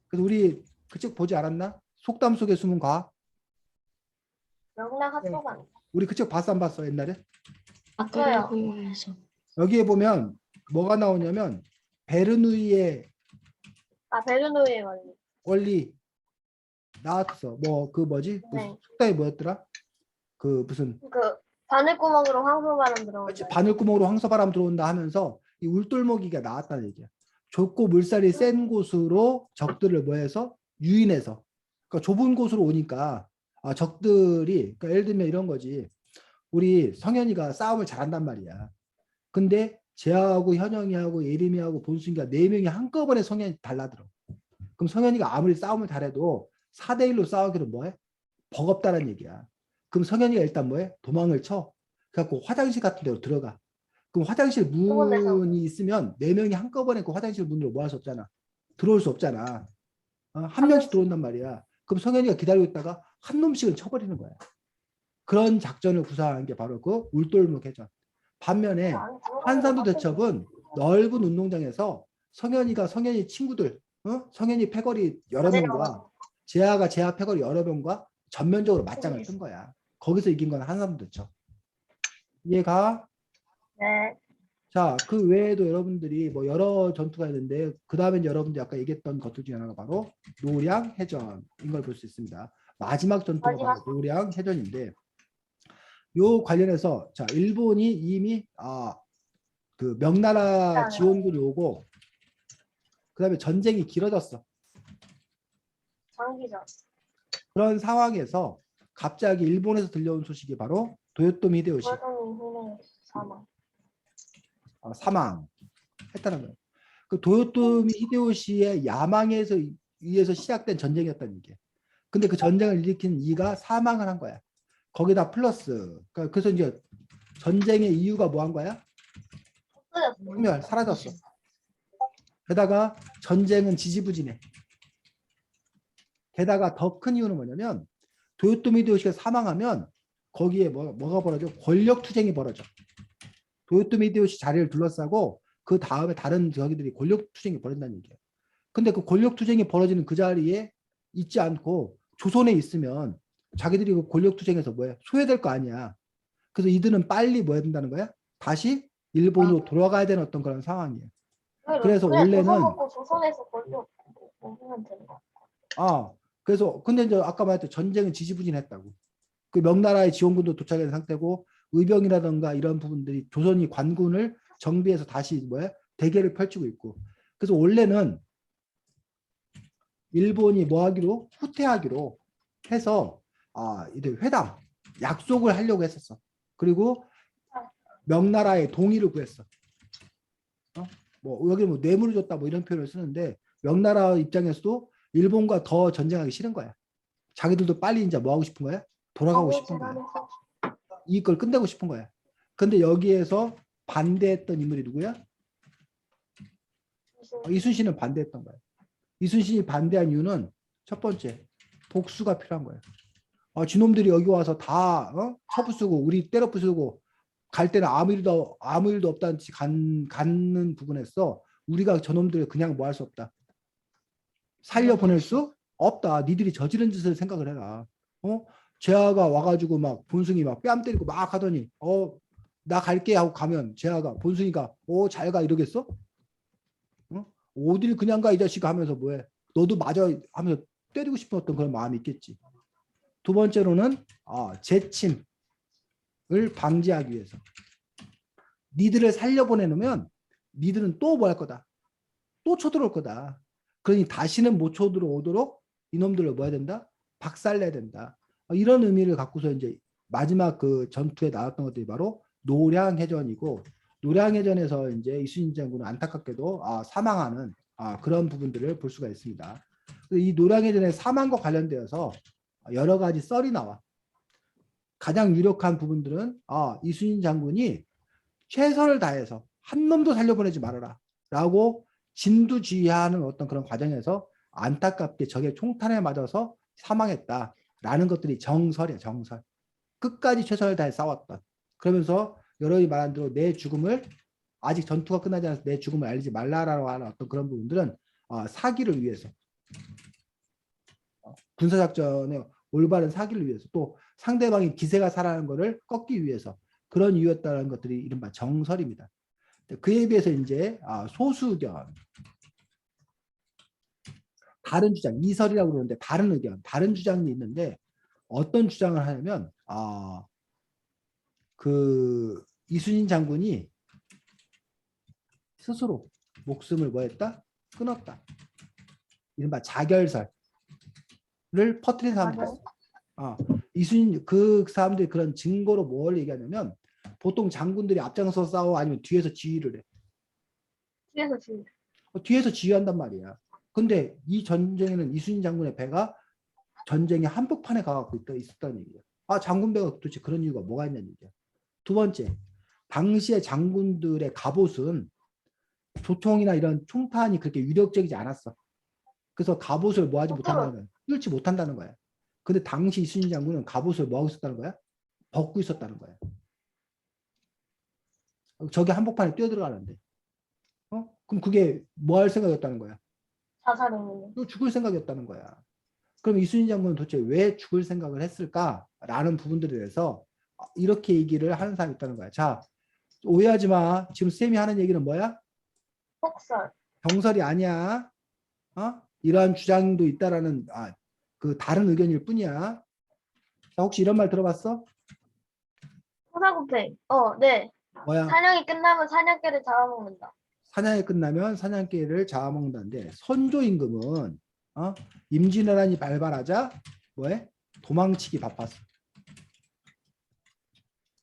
그래서 우리 그 책 보지 않았나? 속담 속에 숨은 과학. 명랑 핫도그. 우리 그 책 봤어 안 봤어 옛날에? 저요. 학교에서 여기에 보면 뭐가 나오냐면 베르누이의 베르누이의 원리. 원리 나왔어. 뭐 그 뭐지? 네. 속담이 뭐였더라? 그 무슨 그 바늘구멍으로 황소바람 들어온다. 바늘구멍으로 황소바람 들어온다 하면서 이 울돌먹이가 나왔다는 얘기야. 좁고 물살이 센 곳으로 적들을 뭐해서 유인해서 그러니까 좁은 곳으로 오니까 적들이 그러니까 예를 들면 이런 거지. 우리 성현이가 싸움을 잘한단 말이야. 근데 재하고 현영이하고 예림이하고 본순이가 4명이 한꺼번에 성현이 달라들어. 그럼 성현이가 아무리 싸움을 잘해도 4대1로 싸우기로 뭐해? 버겁다는 얘기야. 그럼 성현이가 일단 뭐해? 도망을 쳐. 그래갖고 화장실 같은 데로 들어가. 그럼 화장실 문이 있으면 4명이 한꺼번에 그 화장실 문으로 뭐 할 수 없잖아. 들어올 수 없잖아. 한 명씩 들어온단 말이야. 그럼 성현이가 기다리고 있다가 한 놈씩은 쳐버리는 거야. 그런 작전을 구사한 게 바로 그 울돌목 해전. 반면에 한산도 대첩은 넓은 운동장에서 성현이 친구들, 성현이 패거리 여러 명과 재하가 재하 패거리 여러 명과 전면적으로 맞짱을 뜬 거야. 거기서 이긴 건 한산도 대첩. 이해가? 네. 자, 그 외에도 여러분들이 뭐 여러 전투가 있는데 그 다음에 여러분들이 아까 얘기했던 것들 중에 하나가 바로 노량해전인 걸 볼 수 있습니다. 마지막 전투가 바로 노량해전인데 요 관련해서 자 일본이 이미 그 명나라 지원군이 오고 그 다음에 전쟁이 길어졌어. 장기전. 그런 상황에서 갑자기 일본에서 들려온 소식이 바로 도요토미 히데요시 도요토미 사망. 사망했다는 거예요. 그 도요토미 히데요시의 야망에서 의해서 시작된 전쟁이었다는 얘기예요. 근데 그 전쟁을 일으킨 이가 사망을 한 거야. 거기다 플러스 그래서 이제 전쟁의 이유가 뭐 한 거야? 소멸 사라졌어. 게다가 전쟁은 지지부진해. 게다가 더 큰 이유는 뭐냐면 도요토미 히데요시가 사망하면 거기에 뭐가 벌어져? 권력 투쟁이 벌어져. 도요토미 히데요시 자리를 둘러싸고 그 다음에 다른 저기들이 권력 투쟁이 벌어진다는 얘기예요. 근데 그 권력 투쟁이 벌어지는 그 자리에 있지 않고 조선에 있으면 자기들이 그 권력 투쟁에서 뭐야? 소외될 거 아니야. 그래서 이들은 빨리 뭐 해야 된다는 거야? 다시 일본으로 돌아가야 되는 어떤 그런 상황이에요. 그래서 원래는 조선에서 권력 먹으면 되는 거. 그래서 근데 이제 아까 말했던 전쟁은 지지부진했다고. 그 명나라의 지원군도 도착한 상태고 의병이라든가 이런 부분들이 조선이 관군을 정비해서 다시 뭐야? 대결을 펼치고 있고. 그래서 원래는 일본이 뭐 하기로 후퇴하기로 해서 이들 회담 약속을 하려고 했었어. 그리고 명나라의 동의를 구했어. 뭐 여기 뭐 뇌물을 줬다 뭐 이런 표현을 쓰는데 명나라 입장에서도 일본과 더 전쟁하기 싫은 거야. 자기들도 빨리 이제 뭐 하고 싶은 거야? 돌아가고 싶은 거야. 이걸 끝내고 싶은 거야. 근데 여기에서 반대했던 인물이 누구야? 이순신은 반대했던 거야. 이순신이 반대한 이유는 첫 번째 복수가 필요한 거예요. 지놈들이 여기 와서 다 처부 쓰고 우리 때려 부수고 갈 때는 아무 일도 없다는 듯이 갖는 부분에서 우리가 저놈들을 그냥 뭐 할 수 없다. 살려보낼 수 없다. 니들이 저지른 짓을 생각을 해라. 재하가 와가지고 막 본승이 막 뺨 때리고 막 하더니 나 갈게 하고 가면 재하가 본승이가 잘 가 이러겠어? 어딜 그냥 가 이 자식아 하면서 뭐해? 너도 맞아 하면서 때리고 싶은 어떤 그런 마음이 있겠지. 두 번째로는 재침을 방지하기 위해서. 니들을 살려보내놓으면 니들은 또 뭐 할 거다. 또 쳐들어올 거다. 그러니 다시는 못 쳐들어오도록 이놈들을 뭐 해야 된다? 박살내야 된다. 이런 의미를 갖고서 이제 마지막 그 전투에 나왔던 것들이 바로 노량해전이고, 노량해전에서 이제 이순신 장군은 안타깝게도 사망하는 그런 부분들을 볼 수가 있습니다. 이 노량해전의 사망과 관련되어서 여러 가지 썰이 나와. 가장 유력한 부분들은 이순신 장군이 최선을 다해서 한 놈도 살려보내지 말아라 라고 진두지휘하는 어떤 그런 과정에서 안타깝게 적의 총탄에 맞아서 사망했다라는 것들이 정설이야. 정설. 끝까지 최선을 다해 싸웠던. 그러면서 여러분이 말한 대로 내 죽음을, 아직 전투가 끝나지 않아서 내 죽음을 알리지 말라라고 하는 어떤 그런 부분들은 사기를 위해서, 군사작전의 올바른 사기를 위해서, 또 상대방의 기세가 살아나는 것을 꺾기 위해서 그런 이유였다는 것들이 이른바 정설입니다. 그에 비해서 이제 소수 의견, 다른 주장, 이설이라고 그러는데 다른 의견, 다른 주장이 있는데, 어떤 주장을 하냐면 그 이순신 장군이 스스로 목숨을 뭐 했다? 끊었다. 이른바 자결설을 퍼뜨린 사람들 있어. 이순신 그 사람들이 그런 증거로 뭘 얘기하냐면, 보통 장군들이 앞장서 싸워 아니면 뒤에서 지휘를 해. 뒤에서 지금 뒤에서 지휘한단 말이야. 근데 이 전쟁에는 이순신 장군의 배가 전쟁의 한복판에 가갖고 있었다는 얘기야. 장군 배가 도대체 그런 이유가 뭐가 있냐는 얘기야. 두 번째, 당시의 장군들의 갑옷은 조총이나 이런 총탄이 그렇게 위력적이지 않았어. 그래서 갑옷을 뭐 하지 못한다는 거야. 뚫지 못한다는 거야. 근데 당시 이순신 장군은 갑옷을 뭐 하고 있었다는 거야? 벗고 있었다는 거야. 저게 한복판에 뛰어들어가는데. 그럼 그게 뭐 할 생각이었다는 거야? 자살했는데. 또 죽을 생각이었다는 거야. 그럼 이순신 장군은 도대체 왜 죽을 생각을 했을까라는 부분들에 대해서 이렇게 얘기를 하는 사람이 있다는 거야. 자, 오해하지 마. 지금 쌤이 하는 얘기는 뭐야? 폭설. 정설이 아니야. 이러한 주장도 있다라는 그 다른 의견일 뿐이야. 자, 혹시 이런 말 들어봤어? 토사구팽. 네. 뭐야? 사냥이 끝나면 사냥개를 잡아먹는다. 사냥이 끝나면 사냥개를 잡아먹는다는데, 선조 임금은 임진왜란이 발발하자 뭐해? 도망치기 바빴어.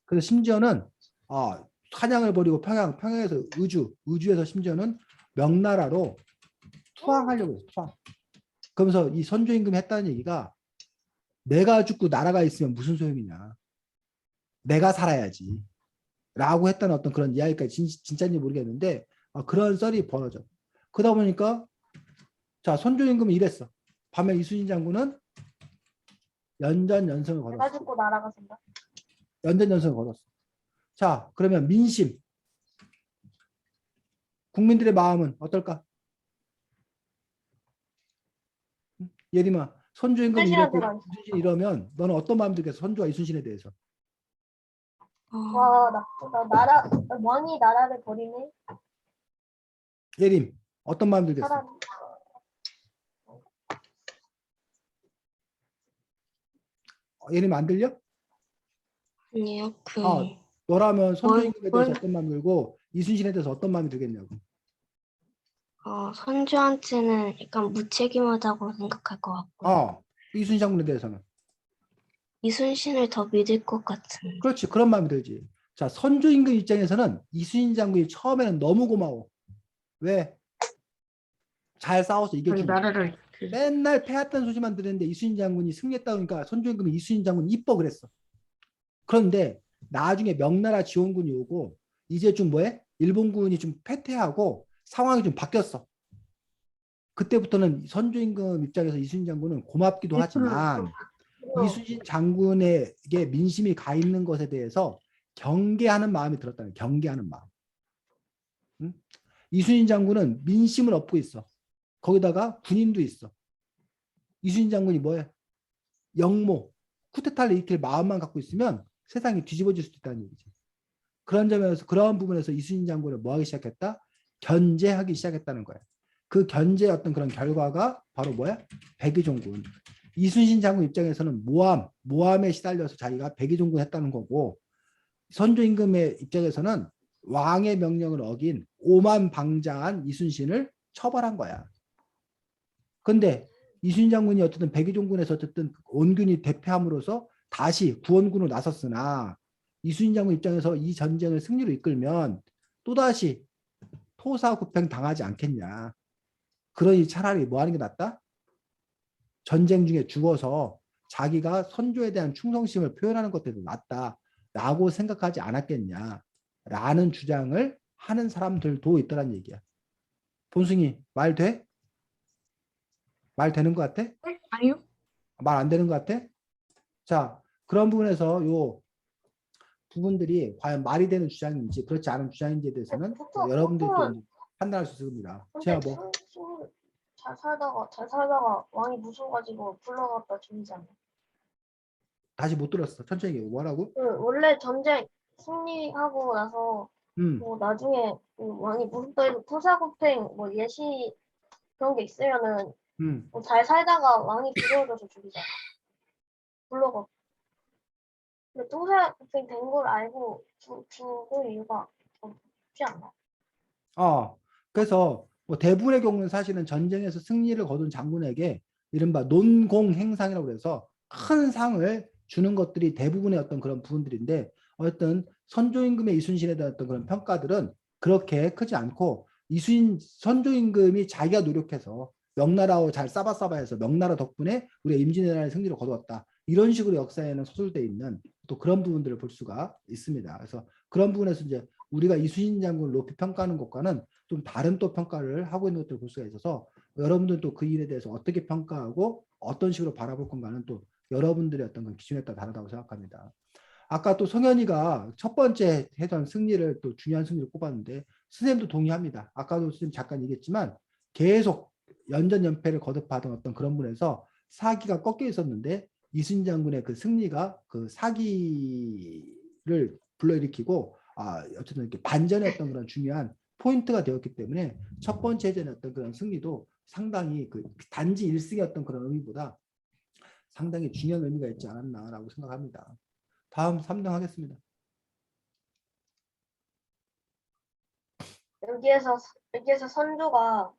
그래서 심지어는 사냥을 버리고 평양에서 의주에서 심지어는 명나라로 투항하려고 했어. 투항. 그러면서 이 선조 임금이 했다는 얘기가, 내가 죽고 나라가 있으면 무슨 소용이냐, 내가 살아야지 라고 했다는 어떤 그런 이야기까지 진짜인지 모르겠는데 그런 썰이 벌어져. 그러다 보니까 자, 선조 임금은 이랬어. 반면 이순신 장군은 연전연승을 내가 걸었어. 죽고 나라가 생각. 연전연승을 걸었어. 자, 그러면 민심, 국민들의 마음은 어떨까? 예림아, 선조 임금이 이렇고 이순신이 이러면 너는 어떤 마음 들겠어? 선조와 이순신에 대해서. 와, 나라 왕이 나라를 버리네. 예림, 어떤 마음 들겠어? 사람. 예림 안 들려? 아니요. 너라면 선조 뭘- 임금에 대해서 뭘- 어떤 마음 들고 이순신에 대해서 어떤 마음이 들겠냐고. 선조한테는 약간 무책임하다고 생각할 것 같고 이순신 장군에 대해서는. 이순신을 더 믿을 것 같은. 그렇지, 그런 마음이 들지. 자, 선조 임금 입장에서는 이순신 장군이 처음에는 너무 고마워. 왜? 잘 싸워서 이겨주니까. 나라를 맨날 패했다는 소식만 들었는데 이순신 장군이 승리했다 보니까 선조 임금이 이순신 장군 이뻐 그랬어. 그런데 나중에 명나라 지원군이 오고 이제 좀 뭐해? 일본군이 좀 패퇴하고 상황이 좀 바뀌었어. 그때부터는 선조 임금 입장에서 이순신 장군은 고맙기도 하지만 이순신 장군에게 민심이 가 있는 것에 대해서 경계하는 마음이 들었다는, 경계하는 마음. 응? 이순신 장군은 민심을 얻고 있어. 거기다가 군인도 있어. 이순신 장군이 뭐해? 영모, 쿠데타를 일으킬 마음만 갖고 있으면 세상이 뒤집어질 수도 있다는 얘기지. 그런 점에서, 그런 부분에서 이순신 장군을 뭐 하기 시작했다? 견제하기 시작했다는 거야. 그 견제의 어떤 그런 결과가 바로 뭐야? 백의종군. 이순신 장군 입장에서는 모함에 시달려서 자기가 백의종군했다는 거고, 선조 임금의 입장에서는 왕의 명령을 어긴 오만방자한 이순신을 처벌한 거야. 근데 이순신 장군이 어쨌든 백의종군에서 어쨌든 원균이 대패함으로써 다시 구원군으로 나섰으나, 이순신 장군 입장에서 이 전쟁을 승리로 이끌면 또다시 토사구팽 당하지 않겠냐. 그러니 차라리 뭐 하는 게 낫다? 전쟁 중에 죽어서 자기가 선조에 대한 충성심을 표현하는 것들도 낫다라고 생각하지 않았겠냐라는 주장을 하는 사람들도 있다는 얘기야. 본승이 말 돼? 말 되는 것 같아? 아니요. 말 안 되는 것 같아? 자, 그런 부분에서 요 부분들이 과연 말이 되는 주장인지 그렇지 않은 주장인지에 대해서는 여러분들도 판단할 수 있습니다. 제가 근데 뭐 잘 살다가 왕이 무서워 가지고 불러갔다 죽이잖아. 다시 못 들었어. 천천히 얘기해. 뭐라고? 원래 전쟁 승리하고 나서 뭐 나중에 왕이 무섭다 해서 토사구팽 뭐 예시 그런 게 있으면은 음. 잘 살다가 왕이 두려워져서 죽이잖아. 불러가. 근데 토사구팽 된 걸 알고 죽을 이유가 없지 않나? 그래서 뭐 대부분의 경우는 사실은 전쟁에서 승리를 거둔 장군에게 이른바 논공행상이라고 해서 큰 상을 주는 것들이 대부분의 어떤 그런 부분들인데, 어쨌든 선조임금의 이순신에 대한 어떤 그런 평가들은 그렇게 크지 않고, 선조 임금이 자기가 노력해서 명나라하고 잘 싸바싸바해서 명나라 덕분에 우리가 임진왜란의 승리를 거두었다, 이런 식으로 역사에는 서술되어 있는 또 그런 부분들을 볼 수가 있습니다. 그래서 그런 부분에서 이제 우리가 이순신 장군을 높이 평가하는 것과는 좀 다른 또 평가를 하고 있는 것들을 볼 수가 있어서, 여러분들도 그 일에 대해서 어떻게 평가하고 어떤 식으로 바라볼 건가는 또 여러분들의 어떤 그 기준에 따라 다르다고 생각합니다. 아까 또 성현이가 첫 번째 했던 승리를 또 중요한 승리를 꼽았는데, 선생님도 동의합니다. 아까도 선생님 잠깐 얘기했지만 계속 연전연패를 거듭하던 어떤 그런 분에서 사기가 꺾여 있었는데, 이순신 장군의 그 승리가 그 사기를 불러일으키고 어쨌든 이렇게 반전의 어떤 그런 중요한 포인트가 되었기 때문에 첫 번째 해전의 어떤 그런 승리도 상당히 그 단지 1승의 어떤 그런 의미보다 상당히 중요한 의미가 있지 않았나라고 생각합니다. 다음 3등 하겠습니다. 여기에서 선조가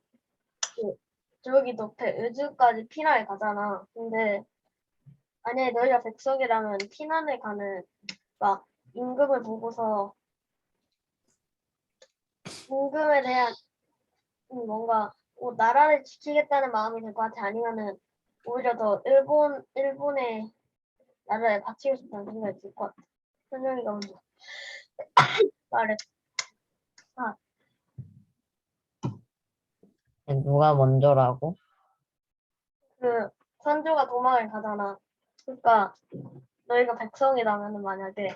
저기 높에 의주까지 피난을 가잖아. 근데 만약에 너희가 백성이라면 피난을 가는 막 임금을 보고서 임금에 대한 뭔가 나라를 지키겠다는 마음이 될 것 같아. 아니면은 오히려 더 일본의 나라에 바치고 싶다는 생각이 들 것 같아. 선영이가 먼저 말해. 누가 먼저라고? 선조가 도망을 가잖아. 그러니까 너희가 백성이라면은 만약에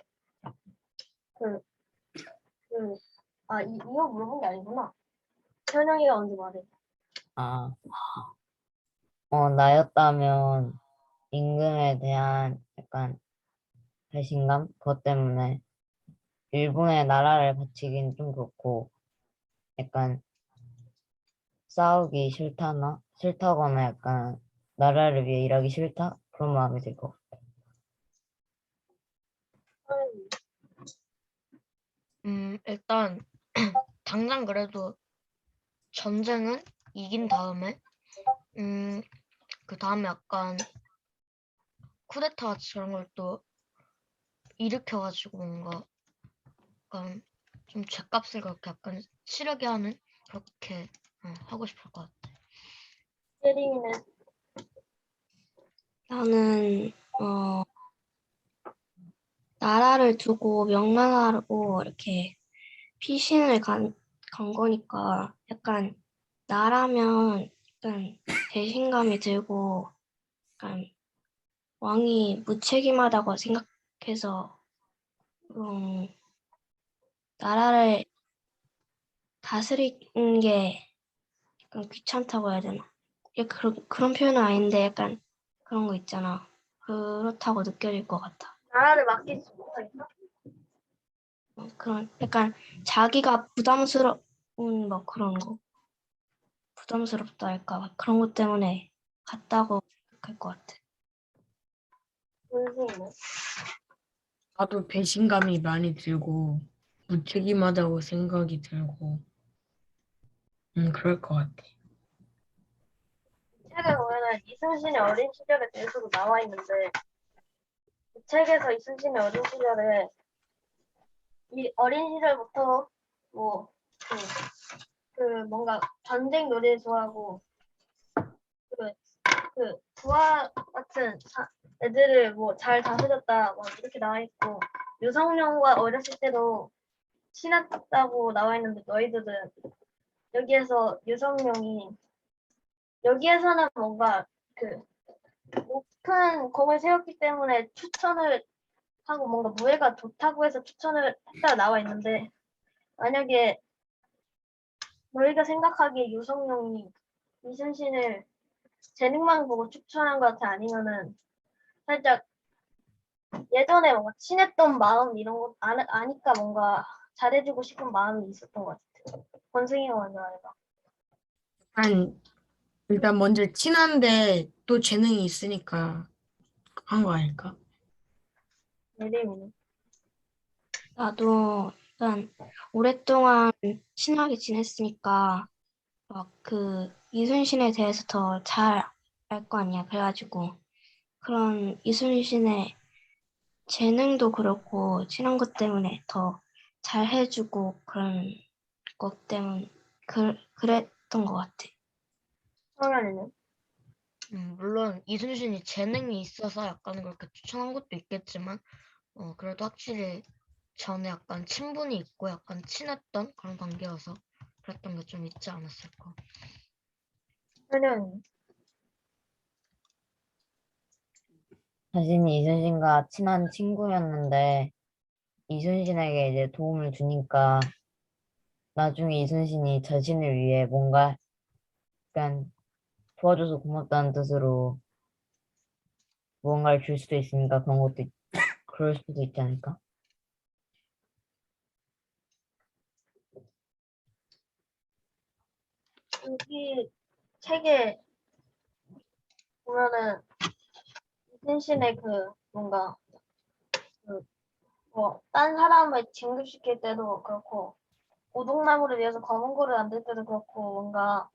이거 물어본 게 아니구나. 현영이가 먼저 말해. 나였다면 임금에 대한 약간 배신감? 그것 때문에 일본의 나라를 바치긴 좀 그렇고, 약간 싸우기 싫다거나 약간 나라를 위해 일하기 싫다? 그런 마음이 들 것 같아. 일단 당장 그래도 전쟁은 이긴 다음에 그 다음에 약간 쿠데타 저런 걸 또 일으켜가지고 뭔가 약간 좀 죗값을 그렇게 약간 치르게 하는 그렇게 하고 싶을 것 같아. 예림이는 나는 나라를 두고 명나라로 이렇게 피신을 간 거니까 약간 나라면 약간 배신감이 들고 약간 왕이 무책임하다고 생각해서 나라를 다스리는 게 약간 귀찮다고 해야 되나? 그런 표현은 아닌데 약간 그런 거 있잖아. 그렇다고 느껴질 것 같아. 나라를 맡기지 못하겠다. 그런 약간 자기가 부담스러운 뭐 그런 거. 부담스럽다 할까 봐 그런 것 때문에 같다고 생각할 것 같아. 원숭이는? 나도 배신감이 많이 들고 무책임하다고 생각이 들고 그럴 것 같아. 책에 보면은 이순신의 어린 시절에 대해서도 나와 있는데 그 책에서 이순신의 어린 시절에 이 어린 시절부터 뭐 그 뭔가 전쟁 놀이를 좋아하고 그 부하 같은 애들을 뭐 잘 다스렸다 뭐 이렇게 나와 있고 유성룡과 어렸을 때도 친했다고 나와 있는데 너희들은 여기에서 유성룡이 여기에서는 뭔가 그 높은 공을 세웠기 때문에 추천을 하고 뭔가 무예가 좋다고 해서 추천을 했다 나와 있는데 만약에 너희가 생각하기에 유성룡이 이순신을 재능만 보고 추천한 것 같아 아니면은 살짝 예전에 뭔가 친했던 마음 이런 거 아니까 뭔가 잘해주고 싶은 마음이 있었던 것 같아. 권승희가 먼저 말해봐. 일단 먼저 친한데 또 재능이 있으니까 한 거 아닐까? 예림이는. 나도 일단 오랫동안 친하게 지냈으니까 막 그 이순신에 대해서 더 잘 알 거 아니야. 그래가지고 그런 이순신의 재능도 그렇고 친한 것 때문에 더 잘 해주고 그런 것 때문에 그랬던 것 같아. 성현이는. 물론 이순신이 재능이 있어서 약간 그렇게 추천한 것도 있겠지만 그래도 확실히 전에 약간 친분이 있고 약간 친했던 그런 관계여서 그랬던 게 좀 있지 않았을까. 현현이. 자신이 이순신과 친한 친구였는데 이순신에게 이제 도움을 주니까 나중에 이순신이 자신을 위해 뭔가 약간 도와줘서 고맙다는 뜻으로 무언가를 줄 수도 있으니까 그런 것도 그럴 수도 있지 않을까? 여기 책에 보면은 이순신의 그 뭔가 그 뭐 딴 사람을 진급시킬 때도 그렇고 오동나무를 위해서 검은고를 만들 때도 그렇고 뭔가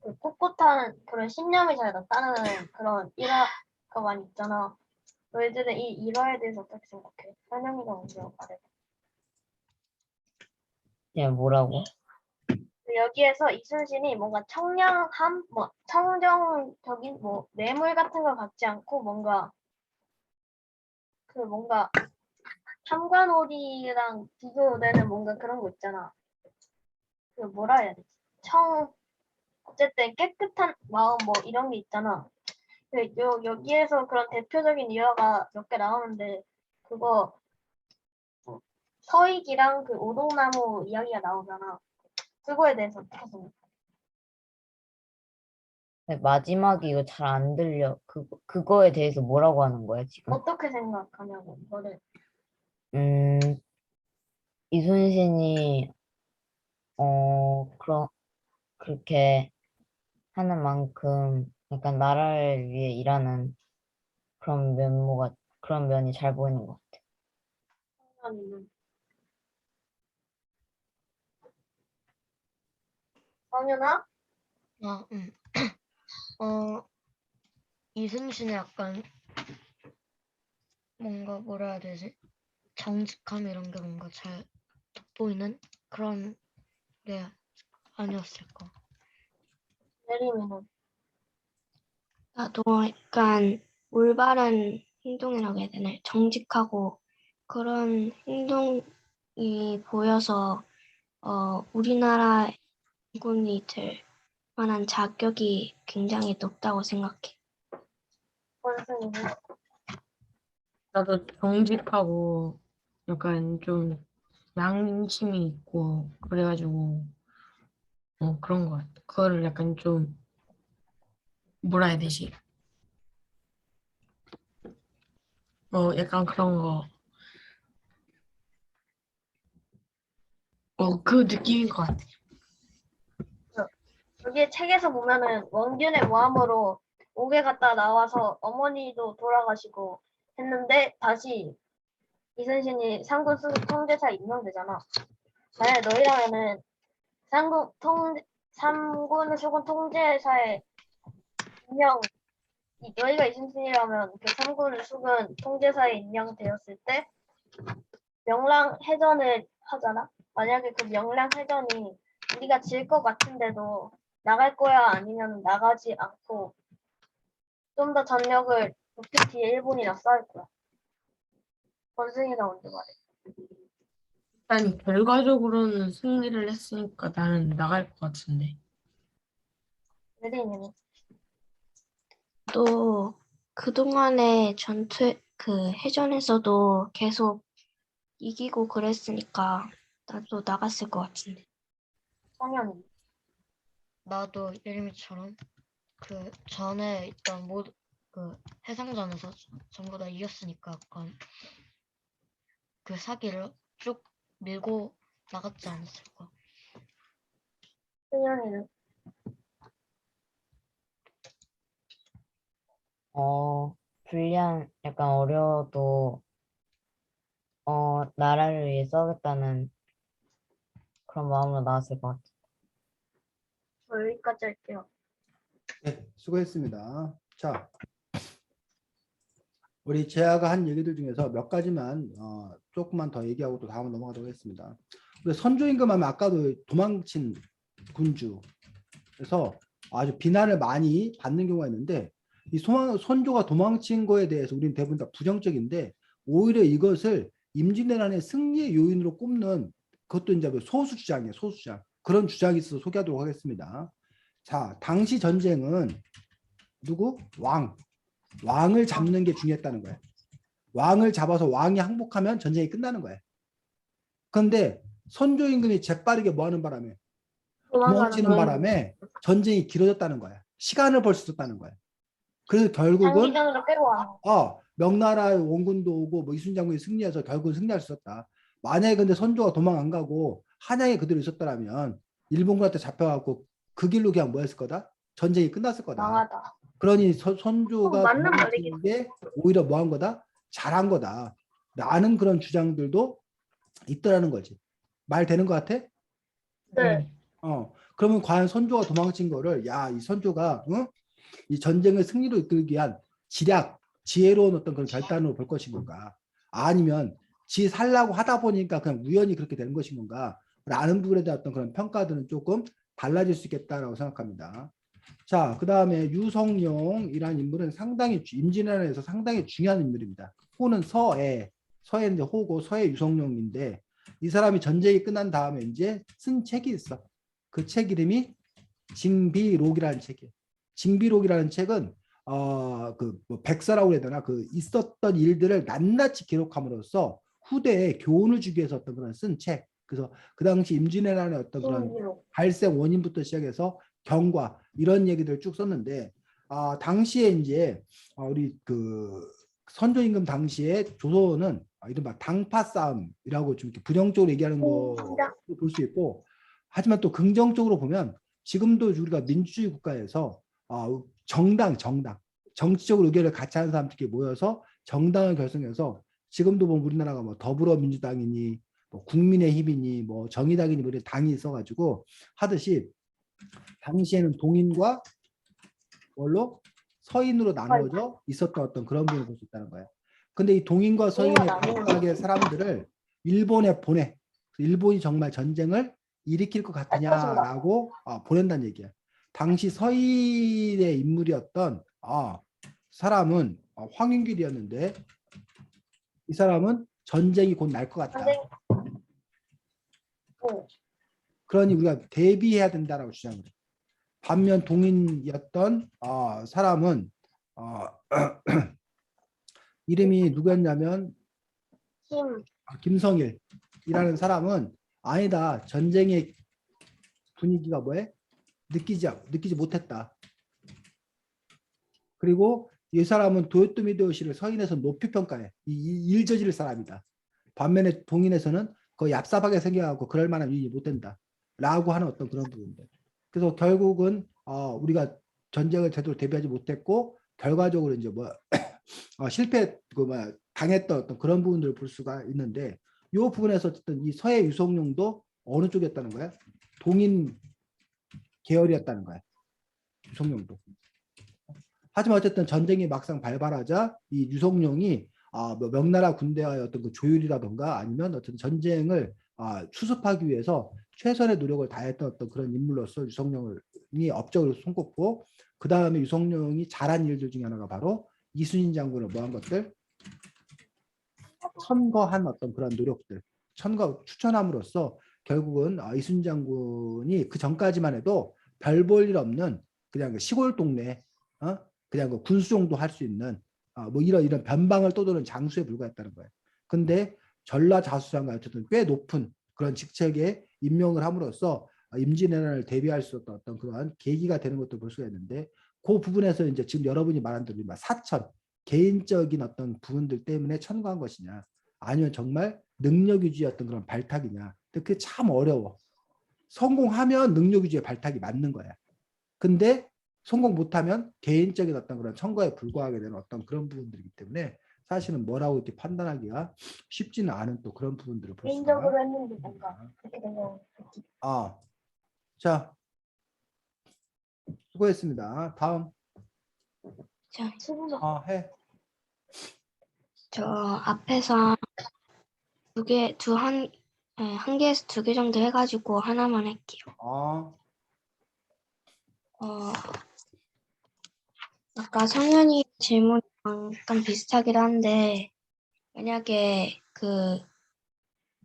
그 꿋꿋한 그런 신념이 잘 나타나는 그런 일화가 많이 있잖아. 너희들은 이 일화에 대해서 어떻게 생각해? 현영이가 먼저 말해. 그냥 뭐라고? 여기에서 이순신이 뭔가 청량함, 뭐 청정적인 뭐 뇌물 같은 걸 갖지 않고 뭔가 그 뭔가 삼관오리랑 비교되는 뭔가 그런 거 있잖아. 그 뭐라 해야 되지? 어쨌든 깨끗한 마음 뭐 이런 게 있잖아. 여기에서 그런 대표적인 일화가 몇 개 나오는데 그거 서익이랑 그 오동나무 이야기가 나오잖아. 그거에 대해서 어떻게 생각해? 근데 마지막에 이거 잘 안 들려. 그거에 대해서 뭐라고 하는 거야, 지금? 어떻게 생각하냐고 이거를. 음, 이순신이, 그렇게 하는 만큼 약간 나라를 위해 일하는 그런 면이 잘 보이는 것 같아. 성현이는. 성현아? 아, 이순신의 약간 뭔가 뭐라 해야 되지? 정직함 이런 게 뭔가 잘 돋보이는 그런 게 아니었을까. 예림이는. 나도 약간 올바른 행동이라고 해야 되나? 정직하고 그런 행동이 보여서 우리나라 군이 될 만한 자격이 굉장히 높다고 생각해. 권승이는. 나도 정직하고 약간 좀 양심이 있고 그래가지고 그런 것 같아. 그거를 약간 좀 뭐라 해야 되지? 약간 그런 거. 그 느낌인 것 같아. 여기 책에서 보면은 원균의 모함으로 옥에 갔다 나와서 어머니도 돌아가시고 했는데 다시 이순신이 상군 수군 통제사에 임명되잖아. 만약 너희라면은 삼군 수군 통제사에 임명 너희가 이순신이라면 그 삼군 수군 통제사에 임명되었을 때 명랑해전을 하잖아. 만약에 그 명랑해전이 우리가 질 것 같은데도 나갈 거야 아니면 나가지 않고 좀 더 전력을 높인 뒤에 일본이랑 싸울 거야. 원숭이가 먼저 말해. 일단 결과적으로는 승리를 했으니까 나는 나갈 것 같은데. 레디님은 또 그동안의 그 해전에서도 계속 이기고 그랬으니까 나도 나갔을 것 같은데. 성현이 나도 예림이처럼 그 전에 있던 모두 그 해상전에서 전부 다 이겼으니까 약간 그 사기를 쭉 밀고 나갔지 않았을까. 승현이는 불리한, 약간 어려워도, 나라를 위해 써겠다는 그런 마음으로 나왔을 것 같아. 저 여기까지 할게요. 네, 수고했습니다. 자, 우리 재아가 한 얘기들 중에서 몇 가지만 조금만 더 얘기하고 또 다음 넘어가도록 하겠습니다. 우리 선조임금 하면 아까도 도망친 군주, 그래서 아주 비난을 많이 받는 경우가 있는데 이 선조가 도망친 거에 대해서 우리는 대부분 다 부정적인데 오히려 이것을 임진왜란의 승리의 요인으로 꼽는 그것도 이제 소수 주장이에요. 소수 주장. 그런 주장이 있어서 소개하도록 하겠습니다. 자, 당시 전쟁은 누구? 왕을 잡는 게 중요했다는 거예요. 왕을 잡아서 왕이 항복하면 전쟁이 끝나는 거예요. 그런데 선조 임금이 재빠르게 뭐 하는 바람에 도망치는 바람에 전쟁이 길어졌다는 거야. 시간을 벌 수 있었다는 거야. 그래서 결국은 장기전으로 끌고 와. 명나라의 원군도 오고 뭐 이순신 장군이 승리해서 결국은 승리할 수 있었다. 만약에 근데 선조가 도망 안 가고 한양에 그대로 있었더라면 일본군한테 잡혀갖고 그 길로 그냥 뭐 했을 거다? 전쟁이 끝났을 거다. 망하다. 그러니 선조가 맞는 도망치는 게 오히려 뭐 한 거다? 잘한 거다. 라는 그런 주장들도 있더라는 거지. 말 되는 것 같아? 네. 그러면 과연 선조가 도망친 거를 이 선조가 이 전쟁을 승리로 이끌기 위한 지혜로운 어떤 그런 결단으로 볼 것인 건가? 아니면 지 살라고 하다 보니까 그냥 우연히 그렇게 되는 것인 건가? 라는 부분에 대한 어떤 그런 평가들은 조금 달라질 수 있겠다라고 생각합니다. 자, 그 다음에 유성룡이라는 인물은 상당히 임진왜란에서 상당히 중요한 인물입니다. 호는 서해 이제 호고 서해 유성룡인데 이 사람이 전쟁이 끝난 다음에 이제 쓴 책이 있어. 그 책 이름이 징비록이라는 책이에요. 징비록이라는 책은 뭐 백서라고 해야 되나 그 있었던 일들을 낱낱이 기록함으로써 후대에 교훈을 주기 위해서 어떤 그런 쓴 책. 그래서 그 당시 임진왜란의 어떤 그런 발생 원인부터 시작해서 경과 이런 얘기들 쭉 썼는데 당시에 이제 우리 그 선조 임금 당시에 조선은 이른바 당파 싸움이라고 좀 이렇게 부정적으로 얘기하는 거 볼 수 있고 하지만 또 긍정적으로 보면 지금도 우리가 민주주의 국가에서 정치적으로 의견을 같이 하는 사람들끼리 모여서 정당을 결성해서 지금도 보면 우리나라가 뭐 더불어민주당이니 뭐 국민의힘이니 뭐 정의당이니 뭐 이런 당이 있어가지고 하듯이 당시에는 동인과 뭘로 서인으로 나누어져 있었던 어떤 그런 부분을 볼 수 있다는 거예요. 근데 이 동인과 서인의 각각의 사람들을 일본에 보내. 일본이 정말 전쟁을 일으킬 것 같으냐라고 보낸다는 얘기야. 당시 서인의 인물이었던 사람은 황윤길이었는데 이 사람은 전쟁이 곧 날 것 같다. 그러니 우리가 대비해야 된다라고 주장을 해요. 반면 동인이었던 사람은 이름이 누구였냐면 김성일이라는 사람은 아니다. 전쟁의 분위기가 뭐해? 느끼지 못했다. 그리고 이 사람은 도요토미 히데요시를 서인에서 높이 평가해. 일 저지를 사람이다. 반면에 동인에서는 거의 얍삽하게 생겨가고 그럴 만한 일이 못 된다. 라고 하는 어떤 그런 부분들. 그래서 결국은 우리가 전쟁을 제대로 대비하지 못했고 결과적으로 이제 실패 당했던 어떤 그런 부분들을 볼 수가 있는데 이 부분에서 어쨌든 이 서해 유성룡도 어느 쪽이었다는 거야? 동인 계열이었다는 거야. 유성룡도. 하지만 어쨌든 전쟁이 막상 발발하자 이 유성룡이 뭐 명나라 군대와의 어떤 그 조율이라던가 아니면 어떤 전쟁을 수습하기 위해서 최선의 노력을 다했던 어떤 그런 인물로서 유성룡이 업적을 손꼽고 그 다음에 유성룡이 잘한 일들 중에 하나가 바로 이순신 장군을 뭐한 것들 천거한 어떤 그런 노력들 추천함으로써 결국은 이순신 장군이 그 전까지만 해도 별 볼 일 없는 그냥 그 시골 동네 그냥 그 군수 정도 할 수 있는 뭐 이런 변방을 떠도는 장수에 불과했다는 거예요. 근데 전라자수장과 어쨌든 꽤 높은 그런 직책에 임명을 함으로써 임진왜란을 대비할 수 있었던 어떤 그러한 계기가 되는 것도 볼 수가 있는데 그 부분에서 이제 지금 여러분이 말한 대로 사천 개인적인 어떤 부분들 때문에 천거한 것이냐 아니면 정말 능력 위주의 어떤 그런 발탁이냐. 근데 그게 참 어려워. 성공하면 능력 위주의 발탁이 맞는 거야. 근데 성공 못하면 개인적인 어떤 그런 천거에 불과하게 되는 어떤 그런 부분들이기 때문에 사실은 뭐라고 이렇게 판단하기가 쉽지는 않은 또 그런 부분들을 볼 수가 개인적으로 했는데 뭔가 그렇게 된 거. 자, 수고했습니다. 다음. 자, 해. 저 앞에서 한 개에서 2개 정도 해가지고 하나만 할게요. 아까 성현이 질문이랑 약간 비슷하기도 한데, 만약에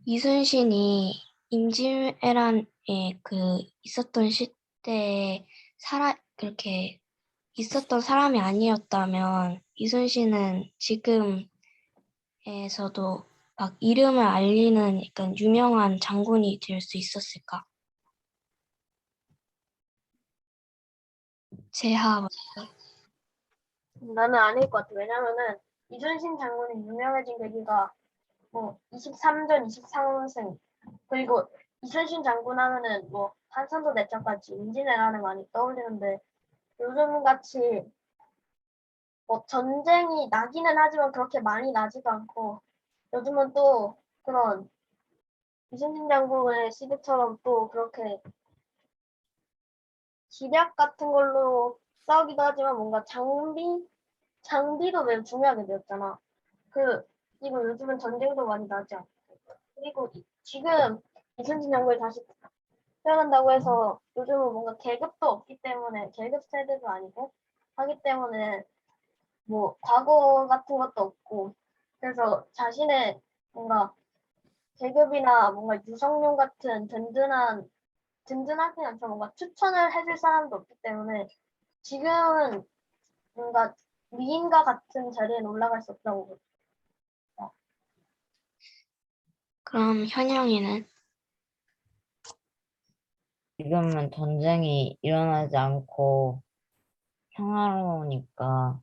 이순신이 임진왜란에 있었던 시대에 그렇게 있었던 사람이 아니었다면, 이순신은 지금에서도 막 이름을 알리는 약간 유명한 장군이 될 수 있었을까? 제하. 나는 아닐 것 같아. 왜냐면은 이순신 장군이 유명해진 계기가 뭐 23전 23승 그리고 이순신 장군 하면은 뭐 한산도 내전까지 임진왜란을 많이 떠올리는데 요즘 같이 뭐 전쟁이 나기는 하지만 그렇게 많이 나지도 않고 요즘은 또 그런 이순신 장군의 시대처럼 또 그렇게 기략 같은 걸로 싸우기도 하지만 뭔가 장비도 매우 중요하게 되었잖아. 그리고 요즘은 전쟁도 많이 나지 않고 그리고 지금 이순신 장군이 다시 태어난다고 해서 요즘은 뭔가 계급도 없기 때문에 계급 세대도 아니고 하기 때문에 뭐 과거 같은 것도 없고 그래서 자신의 뭔가 계급이나 뭔가 유성룡 같은 든든하진 않죠. 뭔가 추천을 해줄 사람도 없기 때문에 지금은 뭔가 미인과 같은 자리에 올라갈 수 없다고 보죠. 그럼 현영이는? 지금은 전쟁이 일어나지 않고 평화로우니까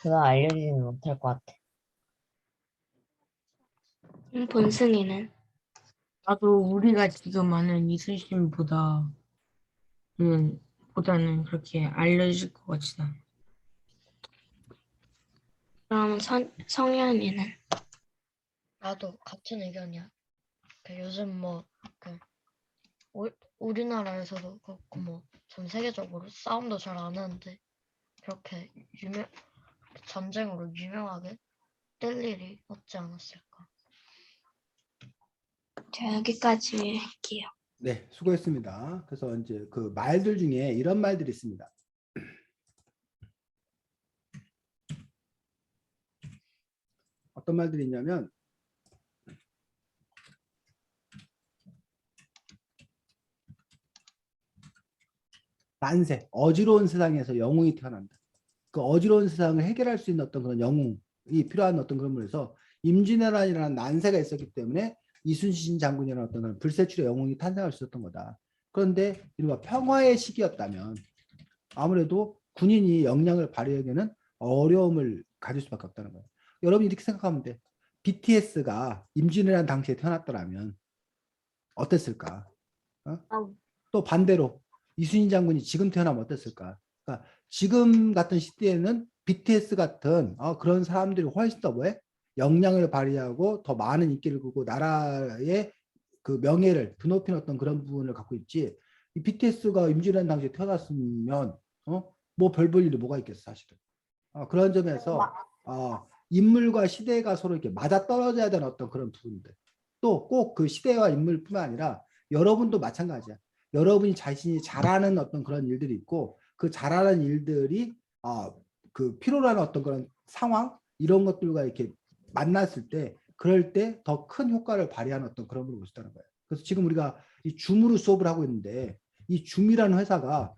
그가 알려지지는 못할 것 같아. 본승이는? 나도 우리가 지금 아는 이순신보다는 그렇게 알려질 것 같지 않아. 그럼 성현이는? 나도 같은 의견이야. 요즘 우리나라에서도 그렇고 뭐 전 세계적으로 싸움도 잘 안 하는데 그렇게 전쟁으로 유명하게 뜰 일이 없지 않았을까. 자, 여기까지 할게요. 네, 수고했습니다. 그래서 이제 그 말들 중에 이런 말들이 있습니다. 어떤 말들이 있냐면 만세, 어지러운 세상에서 영웅이 태어난다. 그 어지러운 세상을 해결할 수 있는 어떤 그런 영웅이 필요한 어떤 그런 물에서 임진왜란이라는 난세가 있었기 때문에 이순신 장군이라는 어떤 그런 불세출의 영웅이 탄생할 수 있었던 거다. 그런데 이른바 평화의 시기였다면 아무래도 군인이 역량을 발휘하기에는 어려움을 가질 수밖에 없다는 거예요. 여러분 이렇게 생각하면 돼. BTS가 임진왜란 당시에 태어났더라면 어땠을까? 또 반대로 이순신 장군이 지금 태어나면 어땠을까? 그러니까 지금 같은 시대에는 BTS 같은 그런 사람들이 훨씬 더 뭐해? 역량을 발휘하고 더 많은 인기를 끌고 나라의 그 명예를 드높이는 어떤 그런 부분을 갖고 있지. 이 BTS가 임진왜란 당시에 태어났으면 뭐 별 볼 일이 뭐가 있겠어 사실은. 그런 점에서 인물과 시대가 서로 이렇게 맞아 떨어져야 되는 어떤 그런 부분들. 또 꼭 그 시대와 인물뿐만 아니라 여러분도 마찬가지야. 여러분이 자신이 잘하는 어떤 그런 일들이 있고 그 잘하는 일들이 그 필요로 하는 어떤 그런 상황 이런 것들과 이렇게 만났을 때 그럴 때 더 큰 효과를 발휘하는 어떤 그런 걸 볼 수 있다는 거예요. 그래서 지금 우리가 이 줌으로 수업을 하고 있는데 이 줌이라는 회사가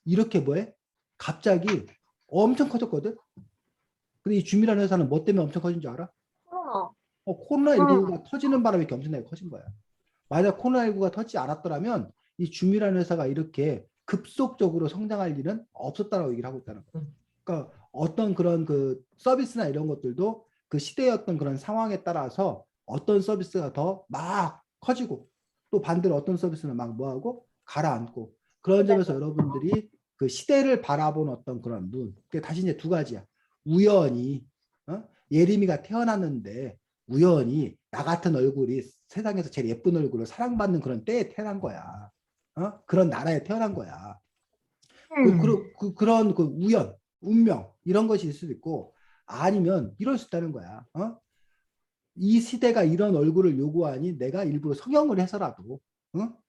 이렇게 뭐해? 갑자기 엄청 커졌거든. 근데 이 줌이라는 회사는 뭐 때문에 엄청 커진 줄 알아? 코로나. 코로나19가 터지는 바람에 이렇게 엄청나게 커진 거야. 만약 코로나19가 터지지 않았더라면 이 줌이라는 회사가 이렇게 급속적으로 성장할 일은 없었다라고 얘기를 하고 있다는 거예요. 그러니까 어떤 그런 그 서비스나 이런 것들도 그 시대의 어떤 그런 상황에 따라서 어떤 서비스가 더 막 커지고 또 반대로 어떤 서비스는 막 뭐하고 가라앉고 그런 점에서 여러분들이 그 시대를 바라본 어떤 그런 눈. 다시 이제 두 가지야. 우연히 예림이가 태어났는데 우연히 나 같은 얼굴이 세상에서 제일 예쁜 얼굴로 사랑받는 그런 때에 태어난 거야. 그런 나라에 태어난 거야. 그런 그 우연, 운명 이런 것이 있을 수도 있고 아니면 이럴 수 있다는 거야. 이 시대가 이런 얼굴을 요구하니 내가 일부러 성형을 해서라도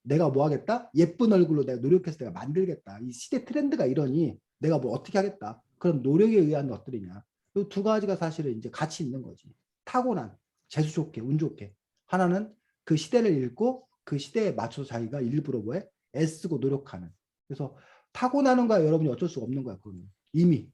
내가 뭐 하겠다? 예쁜 얼굴로 내가 노력해서 내가 만들겠다. 이 시대 트렌드가 이러니 내가 뭐 어떻게 하겠다. 그런 노력에 의한 것들이냐. 이 두 가지가 사실은 이제 같이 있는 거지. 타고난, 재수 좋게, 운 좋게. 하나는 그 시대를 읽고 그 시대에 맞춰서 자기가 일부러 뭐해? 애쓰고 노력하는. 그래서 타고나는 거야 여러분이 어쩔 수가 없는 거야. 그러면 이미.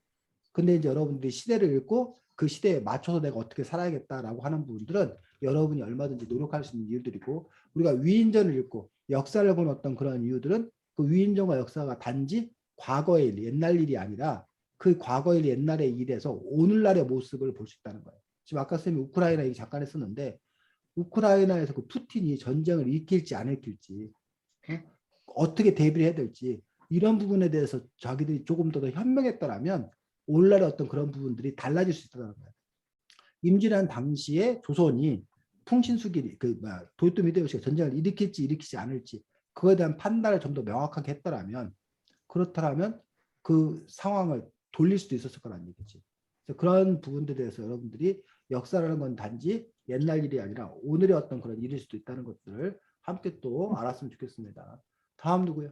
근데 이제 여러분들이 시대를 읽고 그 시대에 맞춰서 내가 어떻게 살아야겠다라고 하는 부분들은 여러분이 얼마든지 노력할 수 있는 이유들이고 우리가 위인전을 읽고 역사를 본 어떤 그런 이유들은 그 위인전과 역사가 단지 과거의 일, 옛날 일이 아니라 그 과거의 일, 옛날의 일에서 오늘날의 모습을 볼 수 있다는 거예요. 지금 아까 선생님이 우크라이나 얘기 잠깐 했었는데 우크라이나에서 그 푸틴이 전쟁을 일으킬지 안 일으킬지 어떻게 대비를 해야 될지 이런 부분에 대해서 자기들이 조금 더 현명했더라면 오늘날의 어떤 그런 부분들이 달라질 수 있다는 거예요. 임진왜란 당시에 조선이 풍신수길이 도요토미 히데요시가 전쟁을 일으킬지 않을지 그거에 대한 판단을 좀 더 명확하게 했더라면 그렇다면 그 상황을 돌릴 수도 있었을 거라는 얘기지. 그래서 그런 부분들에 대해서 여러분들이 역사라는 건 단지 옛날 일이 아니라 오늘의 어떤 그런 일일 수도 있다는 것들을 함께 또 알았으면 좋겠습니다. 다음 누구요?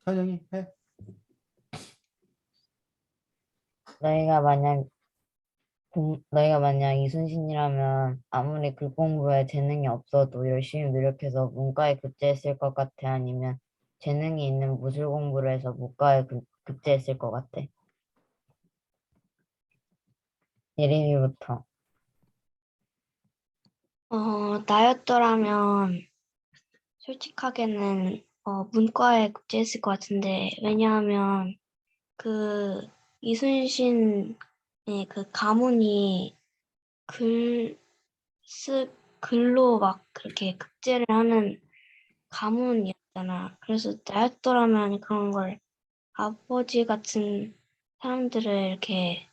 선영이 해. 너희가 만약 너희가 만약 이순신이라면 아무리 글 공부에 재능이 없어도 열심히 노력해서 문과에 급제했을 것 같아? 아니면 재능이 있는 무술 공부를 해서 문과에 급제했을 것 같아? 예림이부터. 나였더라면 솔직하게는 문과에 급제했을 것 같은데 왜냐하면 그 이순신의 그 가문이 글로 막 그렇게 급제를 하는 가문이었잖아. 그래서 나였더라면 그런 걸 아버지 같은 사람들을 이렇게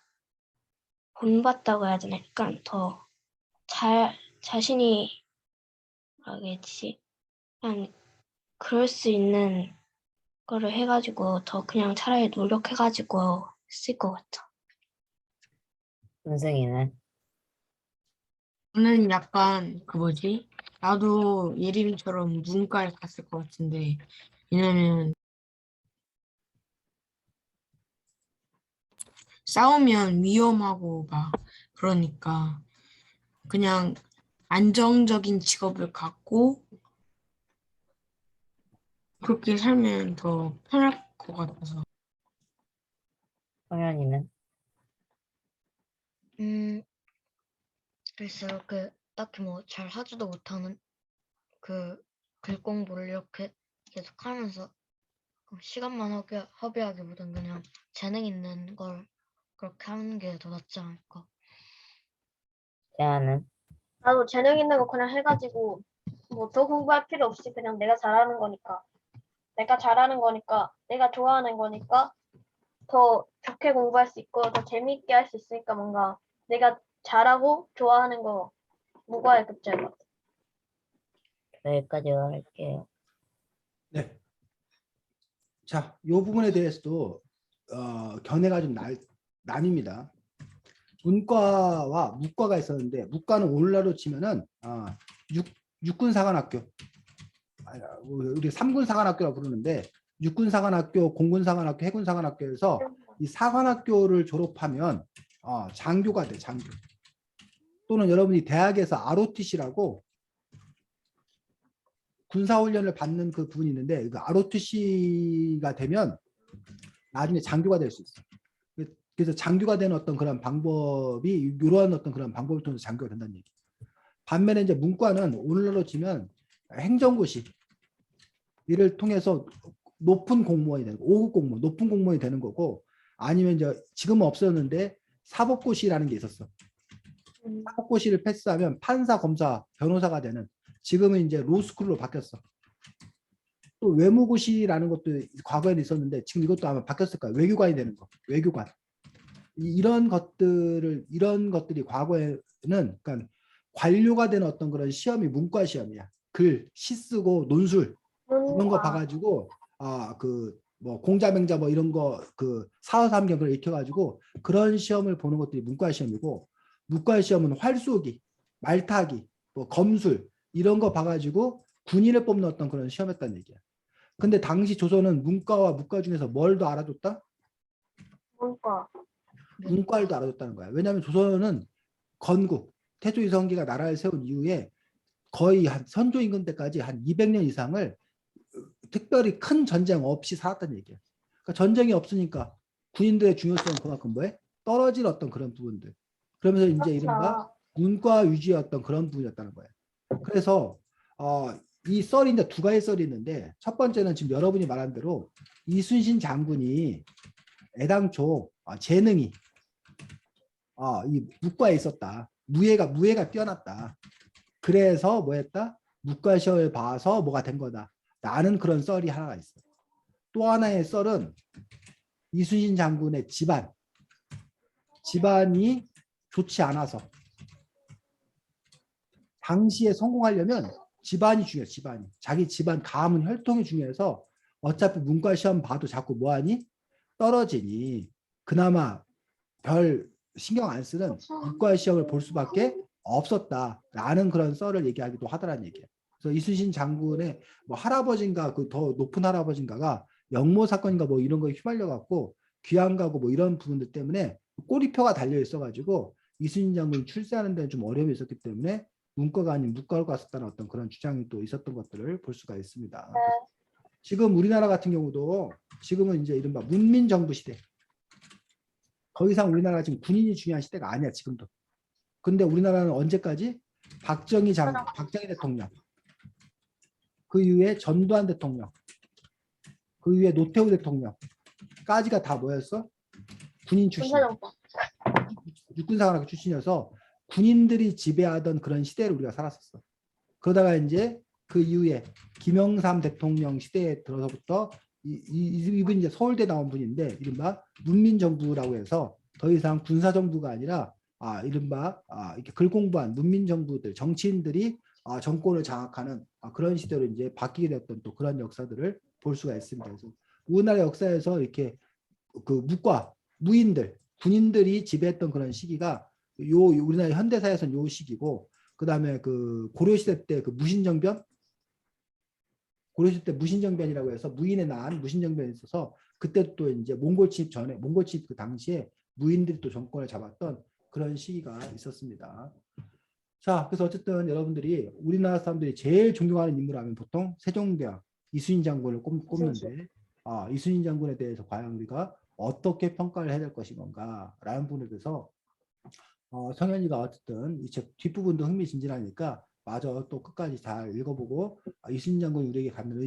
본받다고 해야 되나? 약간 더 자신이 뭐라겠지? 그냥 그럴 수 있는 거를 해가지고 더 그냥 차라리 노력해가지고 쓸 것 같아. 은승이는? 저는 약간 그 뭐지? 나도 예림이처럼 문과에 갔을 것 같은데 왜냐면 싸우면 위험하고 막 그러니까 그냥 안정적인 직업을 갖고 그렇게 살면 더 편할 것 같아서. 성현이는? 글쎄요. 딱히 뭐 잘 하지도 못하는 그 글 공부를 이렇게 계속 하면서 시간만 허비하기보단 그냥 재능 있는 걸 그렇게 하는 게 더 낫지 않을까. 재아는? 나도 재능 있는 거 그냥 해가지고 뭐 더 공부할 필요 없이 그냥 내가 잘하는 거니까 내가 좋아하는 거니까 더 좋게 공부할 수 있고 더 재미있게 할 수 있으니까 뭔가 내가 잘하고 좋아하는 거 무과에 급제인 것 같아. 여기까지 할게요. 네. 자, 이 부분에 대해서도 견해가 좀 나뉩니다. 문과와 무과가 있었는데 무과는 오늘날로 치면은 육군사관학교, 우리 삼군사관학교라고 부르는데 육군사관학교, 공군사관학교, 해군사관학교에서 이 사관학교를 졸업하면 장교가 돼, 장교. 또는 여러분이 대학에서 ROTC라고 군사훈련을 받는 그 부분이 있는데 그 ROTC가 되면 나중에 장교가 될 수 있어. 그래서 장교가 되는 어떤 그런 방법이 이러한 어떤 그런 방법을 통해서 장교가 된다는 얘기. 반면에 이제 문과는 오늘날로 치면 행정고시 이를 통해서 높은 공무원이 되는 거, 5급 공무원, 높은 공무원이 되는 거고 아니면 이제 지금은 없었는데 사법고시라는 게 있었어. 사법고시를 패스하면 판사, 검사, 변호사가 되는 지금은 이제 로스쿨로 바뀌었어. 또 외무고시라는 것도 과거에는 있었는데 지금 이것도 아마 바뀌었을 거야. 외교관이 되는 거, 외교관. 이런 것들이 과거에는 그러니까 관료가 되는 어떤 그런 시험이 문과 시험이야. 글, 시 쓰고 논술 이런 거 봐가지고 뭐 공자맹자 뭐 이런 거 그 사후삼경 그걸 익혀가지고 그런 시험을 보는 것들이 문과 시험이고 무과 시험은 활쏘기, 말타기, 뭐 검술 이런 거 봐가지고 군인을 뽑는 어떤 그런 시험이었다는 얘기야. 근데 당시 조선은 문과와 무과 중에서 뭘 더 알아줬다? 문과. 문과를 더 알아줬다는 거야. 왜냐하면 조선은 건국, 태조 이성기가 나라를 세운 이후에 거의 한 선조 임금 때까지 한 200년 이상을 특별히 큰 전쟁 없이 살았다는 얘기야. 그러니까 전쟁이 없으니까 군인들의 중요성은 그만큼 뭐해? 떨어진 어떤 그런 부분들. 그러면서 이제 이른바 문과 위주의 어떤 그런 부분이었다는 거예요. 그래서 이 썰이 이제 두 가지 썰이 있는데 첫 번째는 지금 여러분이 말한 대로 이순신 장군이 애당초 재능이 이 무과에 있었다. 무예가 뛰어났다. 그래서 뭐 했다? 무과 시험을 봐서 뭐가 된 거다. 라는 그런 썰이 하나가 있어. 또 하나의 썰은 이순신 장군의 집안이 좋지 않아서 당시에 성공하려면 집안이 중요해. 집안이. 자기 집안 가문 혈통이 중요해서 어차피 문과 시험 봐도 자꾸 뭐하니? 떨어지니 그나마 별 신경 안 쓰는 문과 시험을 볼 수밖에 없었다라는 그런 썰을 얘기하기도 하더라는 얘기예요. 그래서 이순신 장군의 뭐 할아버지인가 그 더 높은 할아버지인가가 영모 사건인가 뭐 이런 거에 휘말려 갖고 귀양 가고 뭐 이런 부분들 때문에 꼬리표가 달려 있어가지고 이순신 장군이 출세하는 데는 좀 어려움이 있었기 때문에 문과가 아닌 무과로 갔었다는 어떤 그런 주장이 또 있었던 것들을 볼 수가 있습니다. 지금 우리나라 같은 경우도 지금은 이제 이른바 문민정부 시대. 더 이상 우리나라가 지금 군인이 중요한 시대가 아니야 지금도. 근데 우리나라는 언제까지 박정희 대통령, 그 이후에 전두환 대통령, 그 이후에 노태우 대통령까지가 다 뭐였어? 군인 출신. 육군사관학교 출신이어서 군인들이 지배하던 그런 시대를 우리가 살았었어. 그러다가 이제 그 이후에 김영삼 대통령 시대에 들어서부터 이분이 이제 서울대 나온 분인데 이른바 문민정부라고 해서 더 이상 군사정부가 아니라 이른바 이렇게 글 공부한 문민정부들 정치인들이 정권을 장악하는 그런 시대로 이제 바뀌게 됐던 또 그런 역사들을 볼 수가 있습니다. 그래서 우리나라 역사에서 이렇게 그 무인들 군인들이 지배했던 그런 시기가 우리나라 현대사에서는 요 시기고 그다음에 그 고려시대 때 그 무신정변 고려시대 때 무신정변이라고 해서 무인에 낳은 무신정변이 있어서 그때 또 이제 몽골 침입 전에 몽골 침입 그 당시에 무인들이 또 정권을 잡았던 그런 시기가 있었습니다. 자, 그래서 어쨌든 여러분들이 우리나라 사람들이 제일 존경하는 인물 하면 보통 세종대왕 이순신 장군을 꼽는데 이순신 장군에 대해서 과연 우리가 어떻게 평가를 해야 될 것인가라는 부분에 대해서 성현이가 어쨌든 이 책 뒷부분도 흥미진진하니까 마저 또 끝까지 잘 읽어보고 이순신 장군이 우리에게 갖는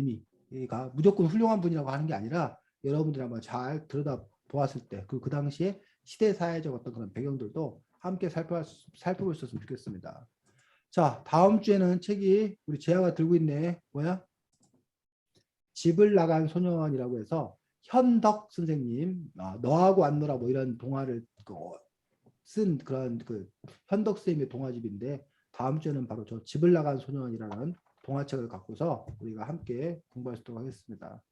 의미가 무조건 훌륭한 분이라고 하는 게 아니라 여러분들이 한번 잘 들여다보았을 때 그 당시에 시대사회적 어떤 그런 배경들도 함께 살펴볼 수 있으면 좋겠습니다. 자, 다음 주에는 책이 우리 재아가 들고 있네. 뭐야? 집을 나간 소년이라고 해서 현덕 선생님, 너하고 안 놀아 뭐 이런 동화를 쓴 그런 그 현덕 선생님의 동화집인데 다음 주에는 바로 저 집을 나간 소년이라는 동화책을 갖고서 우리가 함께 공부할 수 있도록 하겠습니다.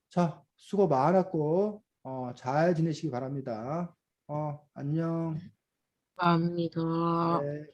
자, 수고 많았고 잘 지내시기 바랍니다. 안녕. 감사합니다. 네.